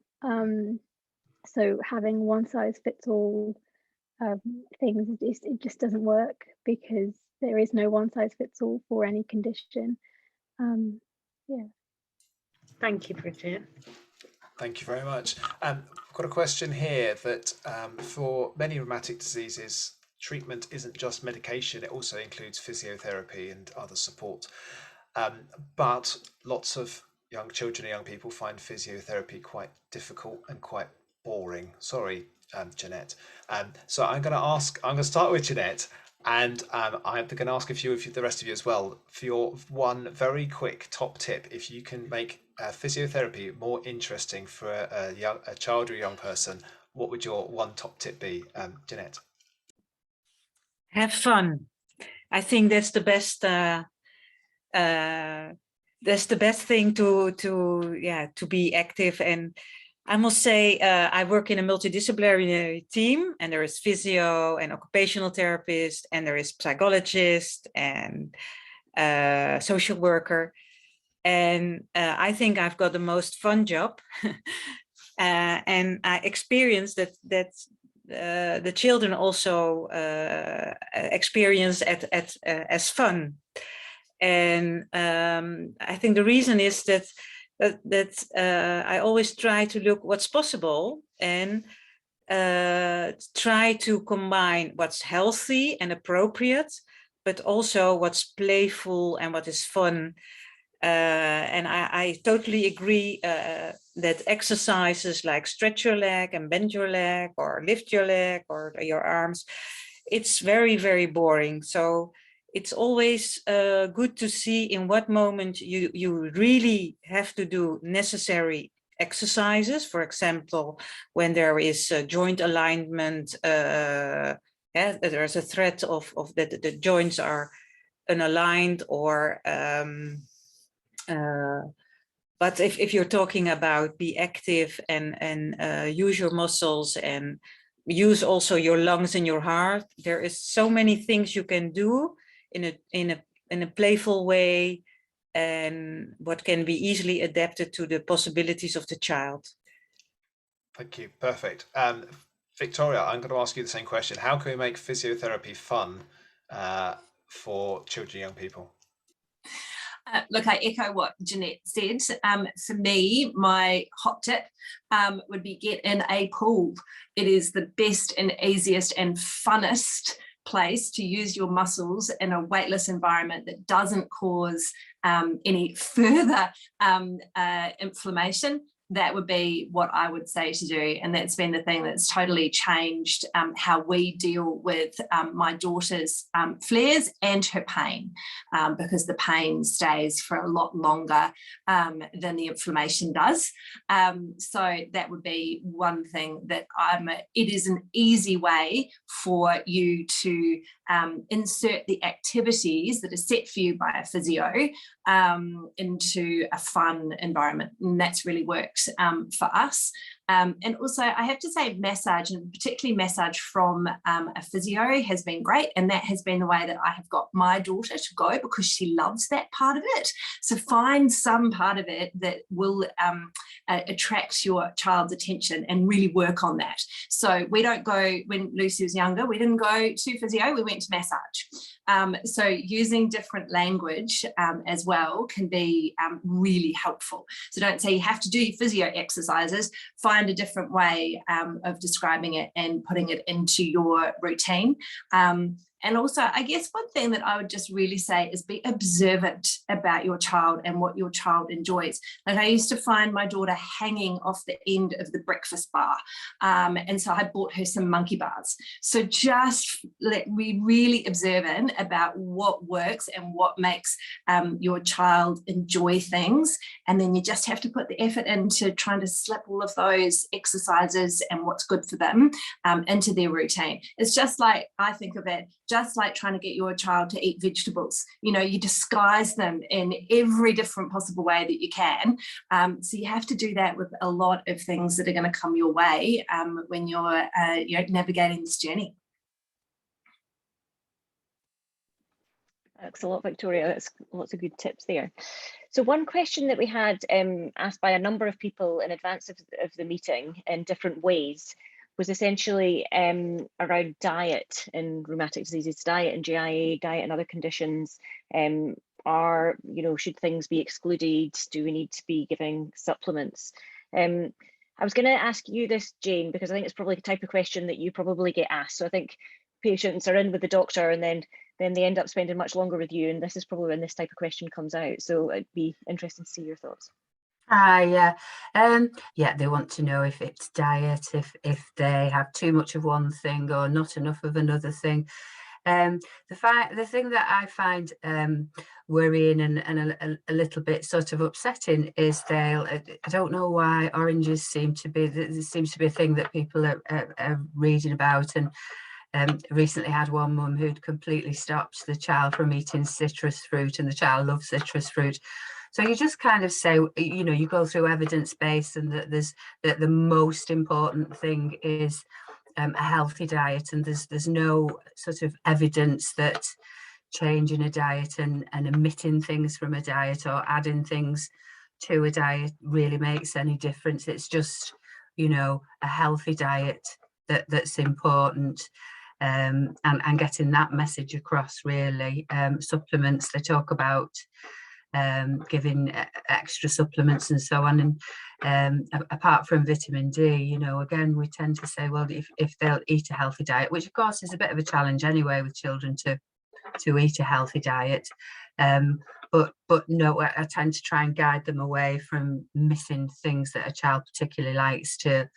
Speaker 13: So having one size fits all things, it just doesn't work, because there is no one size fits all for any condition.
Speaker 3: Thank you, Bridget.
Speaker 4: Thank you very much. I've got a question here that for many rheumatic diseases, treatment isn't just medication, it also includes physiotherapy and other support. But lots of young children and young people find physiotherapy quite difficult and quite boring. Sorry, Jeanette. So I'm going to start with Jeanette, and I'm going to ask a few of the rest of you as well for your one very quick top tip. If you can make physiotherapy more interesting for a child or a young person, what would your one top tip be, Jeanette?
Speaker 6: Have fun. I think that's the best. That's the best thing to be active. And I must say, I work in a multidisciplinary team, and there is physio and occupational therapist, and there is psychologist and social worker. And I think I've got the most fun job. And I experienced that the children also experience as fun. And I think the reason is that I always try to look what's possible and try to combine what's healthy and appropriate, but also what's playful and what is fun. And I totally agree that exercises like stretch your leg and bend your leg or lift your leg or your arms, it's very, very boring. So it's always good to see in what moment you really have to do necessary exercises. For example, when there is a joint alignment, there's a threat of that the joints are unaligned, or but if you're talking about be active and use your muscles and use also your lungs and your heart, there is so many things you can do in a playful way, and what can be easily adapted to the possibilities of the child.
Speaker 4: Thank you. Perfect. Victoria, I'm going to ask you the same question. How can we make physiotherapy fun for children and young people?
Speaker 11: Look, I echo what Jeanette said. For me, my hot tip would be get in a pool. It is the best and easiest and funnest place to use your muscles in a weightless environment that doesn't cause any further inflammation. That would be what I would say to do. And that's been the thing that's totally changed how we deal with my daughter's flares and her pain, because the pain stays for a lot longer than the inflammation does. So that would be one thing that it is an easy way for you to insert the activities that are set for you by a physio into a fun environment. And that's really worked for us. And also I have to say massage, and particularly massage from a physio, has been great. And that has been the way that I have got my daughter to go, because she loves that part of it. So find some part of it that will attract your child's attention and really work on that. So we don't go, when Lucy was younger, we didn't go to physio, we went to massage. So using different language as well can be really helpful. So don't say you have to do physio exercises, find a different way of describing it and putting it into your routine. And also, I guess one thing that I would just really say is be observant about your child and what your child enjoys. Like I used to find my daughter hanging off the end of the breakfast bar. And so I bought her some monkey bars. So just be really observant about what works and what makes your child enjoy things. And then you just have to put the effort into trying to slip all of those exercises and what's good for them into their routine. It's just like, I think of it, just like trying to get your child to eat vegetables. You know, you disguise them in every different possible way that you can. So you have to do that with a lot of things that are going to come your way when you're navigating this journey.
Speaker 2: Thanks a lot, Victoria. That's lots of good tips there. So one question that we had asked by a number of people in advance of the meeting in different ways was essentially around diet in rheumatic diseases, diet and GIA, diet and other conditions. Should things be excluded? Do we need to be giving supplements? I was going to ask you this, Jane, because I think it's probably the type of question that you probably get asked. So I think patients are in with the doctor and then they end up spending much longer with you, and this is probably when this type of question comes out. So it'd be interesting to see your thoughts.
Speaker 10: Yeah, they want to know if it's diet, if they have too much of one thing or not enough of another thing. The thing that I find worrying and a little bit sort of upsetting is I don't know why oranges seem to be a thing that people are reading about, and recently had one mum who'd completely stopped the child from eating citrus fruit, and the child loves citrus fruit. So you just kind of say, you go through evidence-based, and that the most important thing is a healthy diet, and there's no sort of evidence that changing a diet and omitting things from a diet or adding things to a diet really makes any difference. It's just, a healthy diet that's important. and getting that message across, really. Supplements, they talk about giving extra supplements and so on, and apart from vitamin D, you know, again, we tend to say, well, if they'll eat a healthy diet, which of course is a bit of a challenge anyway with children to eat a healthy diet, but no, I tend to try and guide them away from missing things that a child particularly likes to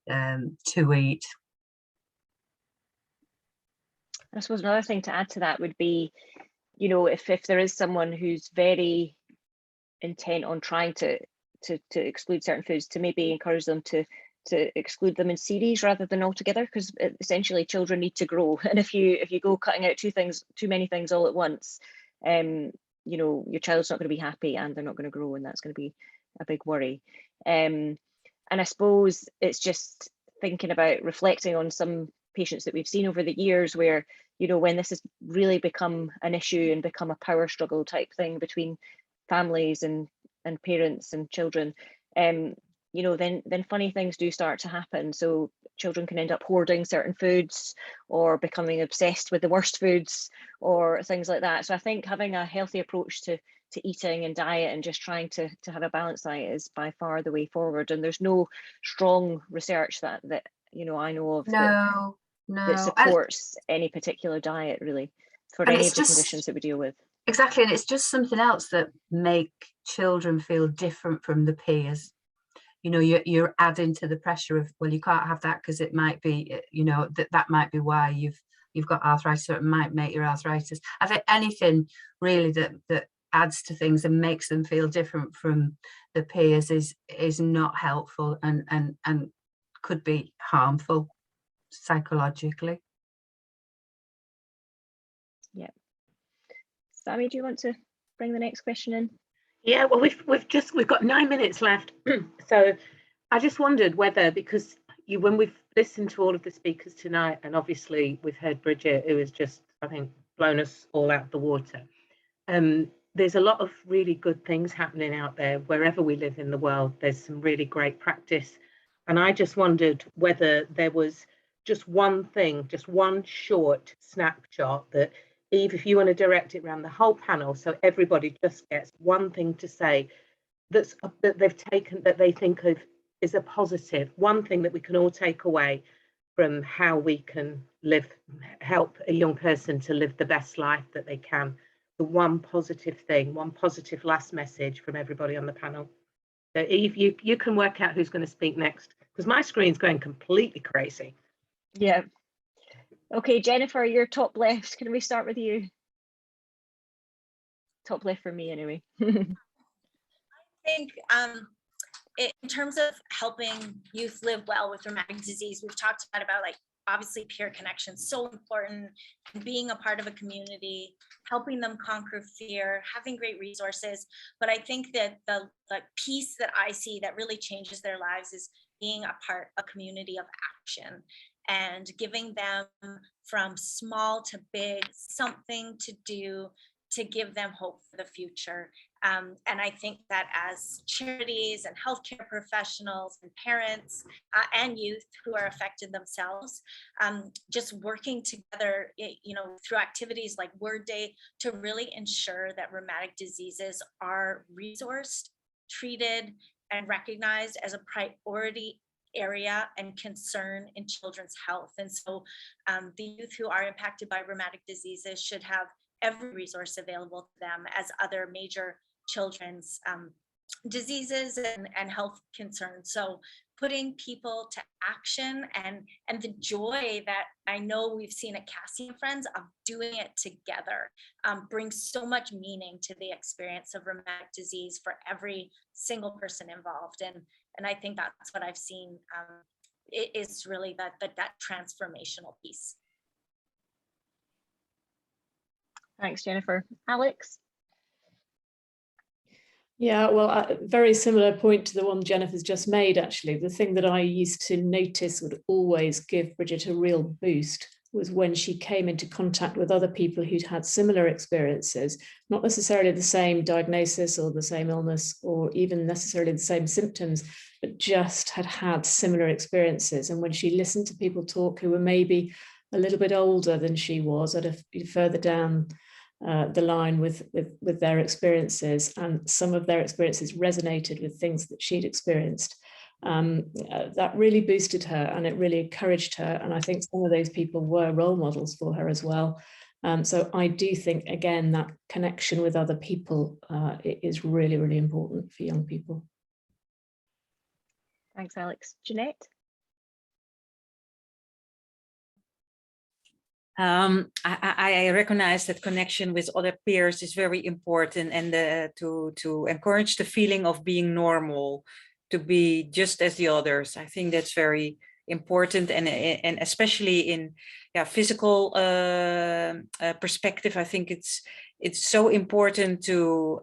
Speaker 10: eat.
Speaker 2: I suppose another thing to add to that would be, you know, if there is someone who's very intent on trying to exclude certain foods, to maybe encourage them to exclude them in series rather than altogether, because essentially children need to grow, and if you go cutting out too many things all at once, you know, your child's not going to be happy and they're not going to grow, and that's going to be a big worry. And I suppose it's just thinking about reflecting on some patients that we've seen over the years where, you know, when this has really become an issue and become a power struggle type thing between families and parents and children, you know, then funny things do start to happen. So children can end up hoarding certain foods or becoming obsessed with the worst foods or things like that. So I think having a healthy approach to eating and diet and just trying to have a balanced diet is by far the way forward. And there's no strong research that you know, I know of that supports any particular diet really for any of the conditions that we deal with.
Speaker 10: Exactly, and it's just something else that make children feel different from the peers. You know, you're adding to the pressure of, well, you can't have that because it might be, you know, that might be why you've got arthritis, or it might make your arthritis. I think anything really that adds to things and makes them feel different from the peers is not helpful and could be harmful psychologically.
Speaker 2: Yeah. Sammy, do you want to bring the next question in?
Speaker 3: Yeah, well, we've got 9 minutes left. So I just wondered whether, because when we've listened to all of the speakers tonight, and obviously we've heard Bridget, who has just, I think, blown us all out of the water. There's a lot of really good things happening out there wherever we live in the world. There's some really great practice. And I just wondered whether there was just one thing, just one short snapshot that, Eve, if you want to direct it around the whole panel, so everybody just gets one thing to say that they've taken, that they think of is a positive, one thing that we can all take away from how we can help a young person to live the best life that they can. The one positive thing, one positive last message from everybody on the panel. So Eve, you can work out who's going to speak next, because my screen's going completely crazy.
Speaker 2: Yeah. Okay, Jennifer, you're top left. Can we start with you? Top left for me, anyway.
Speaker 7: I think in terms of helping youth live well with rheumatic disease, we've talked about like obviously peer connection, so important, being a part of a community, helping them conquer fear, having great resources. But I think that the piece that I see that really changes their lives is being a part of a community of action and giving them from small to big something to do to give them hope for the future. And I think that as charities and healthcare professionals and parents and youth who are affected themselves, just working together, you know, through activities like Word Day to really ensure that rheumatic diseases are resourced, treated, and recognized as a priority area and concern in children's health. And so the youth who are impacted by rheumatic diseases should have every resource available to them as other major children's diseases and health concerns. So putting people to action and the joy that I know we've seen at Cassie and Friends of doing it together brings so much meaning to the experience of rheumatic disease for every single person involved. And I think that's what I've seen is really that transformational piece.
Speaker 2: Thanks, Jennifer. Alex?
Speaker 5: Yeah, well, a very similar point to the one Jennifer's just made, actually. The thing that I used to notice would always give Bridget a real boost was when she came into contact with other people who'd had similar experiences, not necessarily the same diagnosis or the same illness or even necessarily the same symptoms, but just had had similar experiences. And when she listened to people talk who were maybe a little bit older than she was, at further down the line with their experiences, and some of their experiences resonated with things that she'd experienced. That really boosted her and it really encouraged her. And I think some of those people were role models for her as well. So I do think, again, that connection with other people is really, really important for young people.
Speaker 2: Thanks, Alex. Jeanette?
Speaker 6: I recognize that connection with other peers is very important, and to encourage the feeling of being normal, to be just as the others. I think that's very important, and especially in physical perspective, I think it's so important to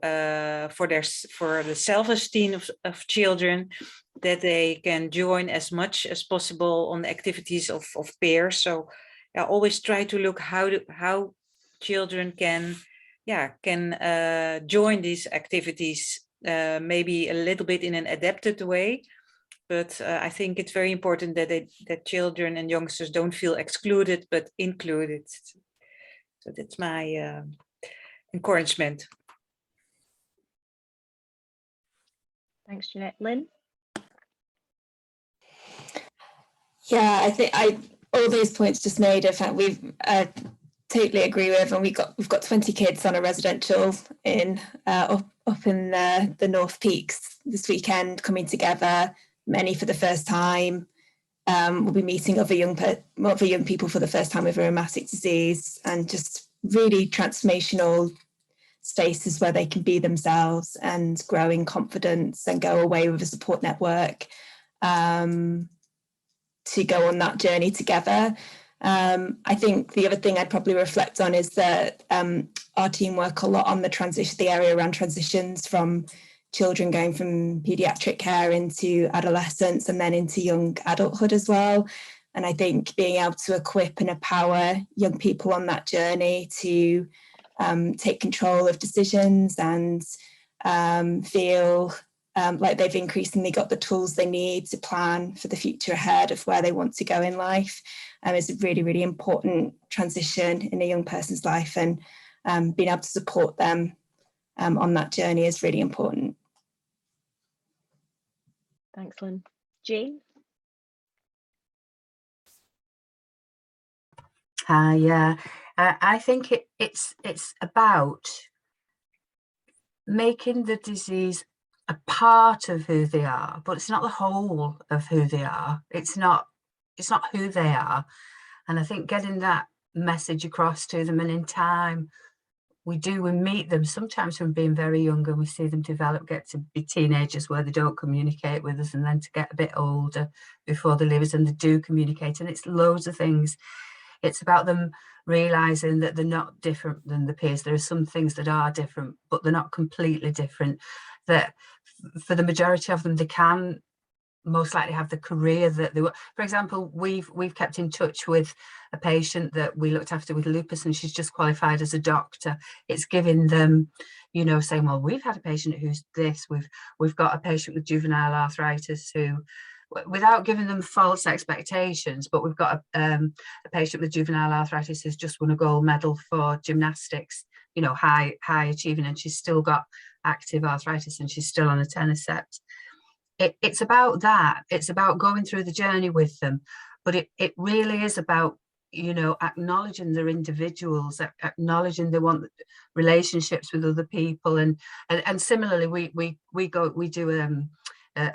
Speaker 6: for the self-esteem of children, that they can join as much as possible on the activities of peers. So I always try to look how children can join these activities, maybe a little bit in an adapted way. But I think it's very important that children and youngsters don't feel excluded, but included. So that's my encouragement.
Speaker 2: Thanks, Jeanette. Lynn?
Speaker 9: Yeah, I think all those points just made, in fact, we've totally agree with, and we've got 20 kids on a residential in up in the North Peaks this weekend, coming together, many for the first time. We'll be meeting other young people for the first time with rheumatic disease, and just really transformational spaces where they can be themselves and grow in confidence and go away with a support network to go on that journey together. I think the other thing I'd probably reflect on is that our team work a lot on the area around transitions, from children going from paediatric care into adolescence and then into young adulthood as well. And I think being able to equip and empower young people on that journey to take control of decisions and feel like they've increasingly got the tools they need to plan for the future ahead of where they want to go in life is a really, really important transition in a young person's life, and being able to support them on that journey is really important.
Speaker 2: Thanks, Lynn. Jane?
Speaker 10: Yeah, I think it's about making the disease a part of who they are, but it's not the whole of who they are. It's not who they are. And I think getting that message across to them, and in time we meet them sometimes from being very young, and we see them develop, get to be teenagers where they don't communicate with us, and then to get a bit older before they leave us and they do communicate. And it's loads of things. It's about them realizing that they're not different than the peers. There are some things that are different, but they're not completely different. That for the majority of them, they can most likely have the career that they were. For example, we've kept in touch with a patient that we looked after with lupus, and she's just qualified as a doctor. It's giving them, you know, saying, well, we've had a patient who's this, we've got a patient with juvenile arthritis who, without giving them false expectations, but we've got a patient with juvenile arthritis who's just won a gold medal for gymnastics, you know, high achieving, and she's still got active arthritis and she's still on a etanercept. It's about that. It's about going through the journey with them, but it really is about, you know, acknowledging they're individuals, acknowledging they want relationships with other people, and similarly we do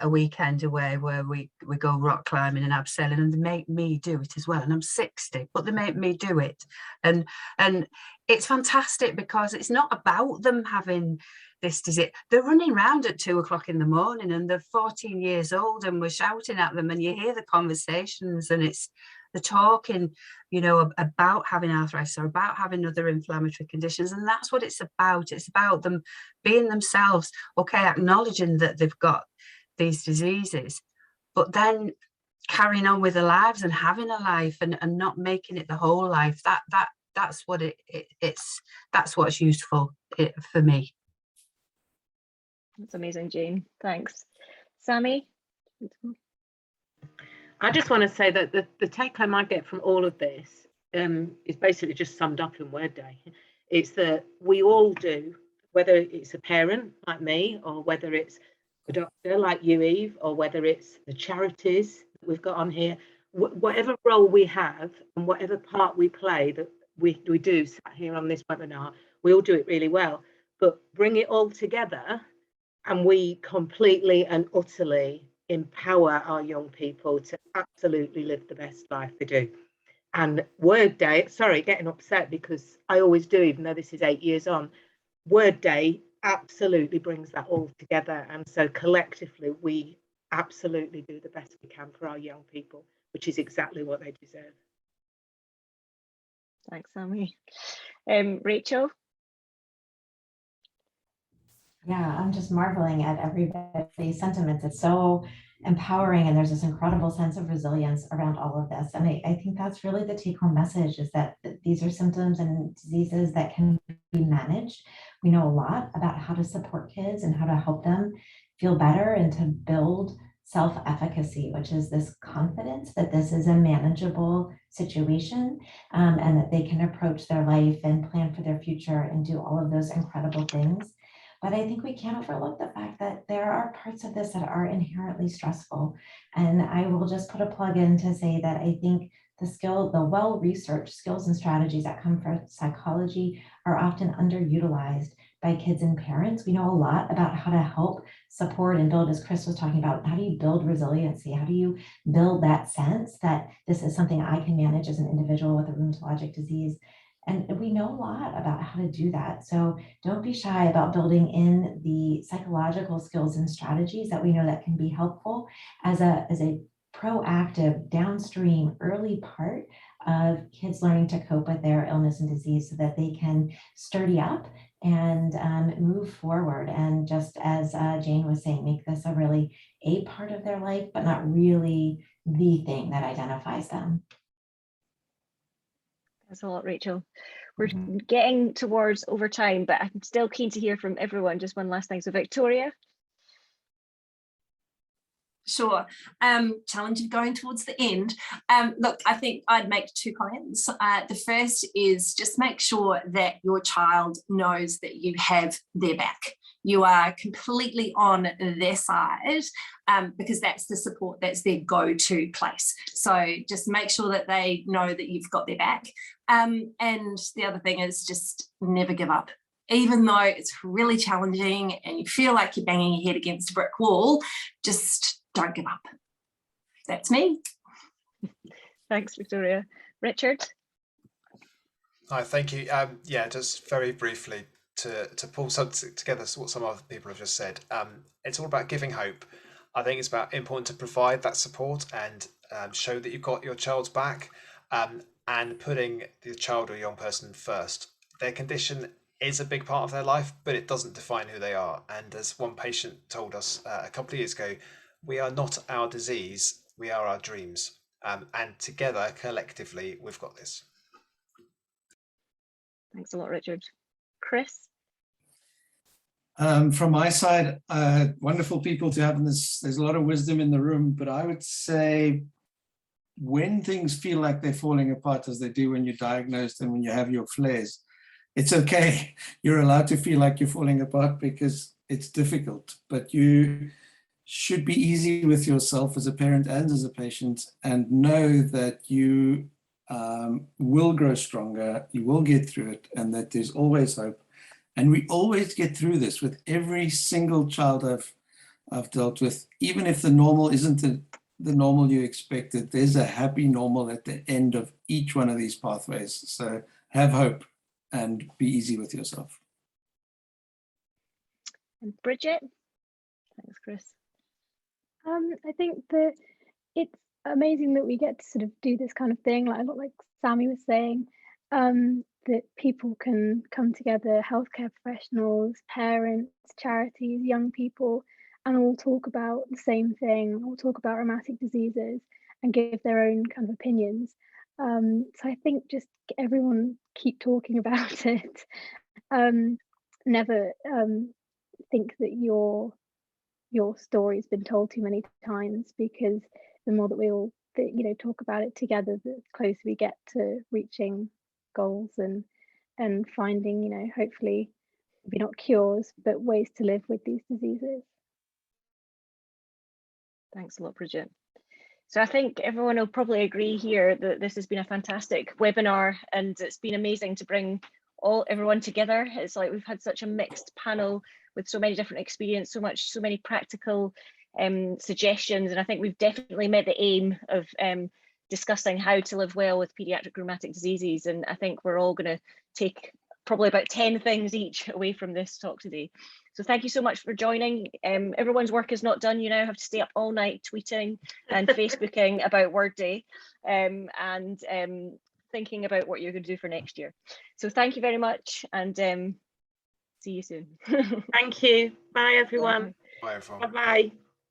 Speaker 10: a weekend away where we go rock climbing and abseiling, and they make me do it as well. And I'm 60, but they make me do it, and it's fantastic because it's not about them having this disease. They're running around at 2 o'clock in the morning, and they're 14 years old, and we're shouting at them, and you hear the conversations, and it's the talking, you know, about having arthritis or about having other inflammatory conditions. And that's what it's about. It's about them being themselves, okay, acknowledging that they've got these diseases, but then carrying on with their lives and having a life, and not making it the whole life. That's what that's what's useful for me.
Speaker 2: That's amazing, Jane. Thanks. Sammy?
Speaker 3: I just want to say that the take home I get from all of this is basically just summed up in Word Day. It's that we all do, whether it's a parent like me, or whether it's a doctor like you, Eve, or whether it's the charities that we've got on here, whatever role we have and whatever part we play, that we do sat here on this webinar, we all do it really well. But bring it all together and we completely and utterly empower our young people to absolutely live the best life they do. And Word Day, sorry, getting upset because I always do, even though this is 8 years on, Word Day absolutely brings that all together. And so collectively, we absolutely do the best we can for our young people, which is exactly what they deserve.
Speaker 2: Thanks, Sammy. Rachel?
Speaker 12: Yeah, I'm just marveling at everybody's sentiments. It's so empowering, and there's this incredible sense of resilience around all of this. And I think that's really the take-home message, is that these are symptoms and diseases that can be managed. We know a lot about how to support kids and how to help them feel better and to build self-efficacy, which is this confidence that this is a manageable situation, and that they can approach their life and plan for their future and do all of those incredible things. But I think we can't overlook the fact that there are parts of this that are inherently stressful. And I will just put a plug in to say that I think the well-researched skills and strategies that come from psychology are often underutilized by kids and parents. We know a lot about how to help support and build, as Chris was talking about, how do you build resiliency? How do you build that sense that this is something I can manage as an individual with a rheumatologic disease? And we know a lot about how to do that. So don't be shy about building in the psychological skills and strategies that we know that can be helpful as a proactive, downstream, early part of kids learning to cope with their illness and disease, so that they can sturdy up and move forward. And just as Jane was saying, make this a part of their life, but not really the thing that identifies them.
Speaker 2: That's a lot, Rachel. We're getting towards overtime, but I'm still keen to hear from everyone. Just one last thing. So Victoria?
Speaker 11: Sure. Challenge of going towards the end. Look, I think I'd make 2 comments. The first is just make sure that your child knows that you have their back. You are completely on their side, because that's the support, that's their go-to place. So just make sure that they know that you've got their back. And the other thing is just never give up. Even though it's really challenging and you feel like you're banging your head against a brick wall, just don't give up. That's me.
Speaker 2: Thanks, Victoria. Richard?
Speaker 4: Hi, thank you. Yeah, just very briefly to pull something together, what some other people have just said. It's all about giving hope. I think it's important to provide that support and show that you've got your child's back, and putting the child or young person first. Their condition is a big part of their life, but it doesn't define who they are. And as one patient told us a couple of years ago, we are not our disease, we are our dreams. And together, collectively, we've got this.
Speaker 2: Thanks a lot, Richard. Chris?
Speaker 8: From my side, wonderful people to have in this. There's a lot of wisdom in the room, but I would say when things feel like they're falling apart, as they do when you're diagnosed and when you have your flares, it's okay. You're allowed to feel like you're falling apart because it's difficult, but you should be easy with yourself as a parent and as a patient, and know that you will grow stronger, you will get through it, and that there's always hope. And we always get through this with every single child I've dealt with. Even if the normal isn't the normal you expected, there's a happy normal at the end of each one of these pathways. So have hope and be easy with yourself.
Speaker 2: And Bridget? Thanks, Chris.
Speaker 13: I think that it's amazing that we get to sort of do this kind of thing, like Sammy was saying, that people can come together, healthcare professionals, parents, charities, young people, and all talk about the same thing, all talk about rheumatic diseases and give their own kind of opinions. So I think just everyone keep talking about it. Never think that your story's been told too many times, because the more that we all that, you know, talk about it together, the closer we get to reaching goals and finding, you know, hopefully maybe not cures, but ways to live with these diseases.
Speaker 2: Thanks a lot, Bridget. So I think everyone will probably agree here that this has been a fantastic webinar, and it's been amazing to bring everyone together. It's like we've had such a mixed panel with so many different experience, so many practical suggestions, and I think we've definitely met the aim of discussing how to live well with pediatric rheumatic diseases. And I think we're all going to take probably about 10 things each away from this talk today. So thank you so much for joining. Everyone's work is not done. You now have to stay up all night tweeting and Facebooking about Word Day and thinking about what you're going to do for next year. So thank you very much, and see you soon.
Speaker 3: Thank you. Bye, everyone.
Speaker 4: Bye, everyone.
Speaker 3: Bye-bye.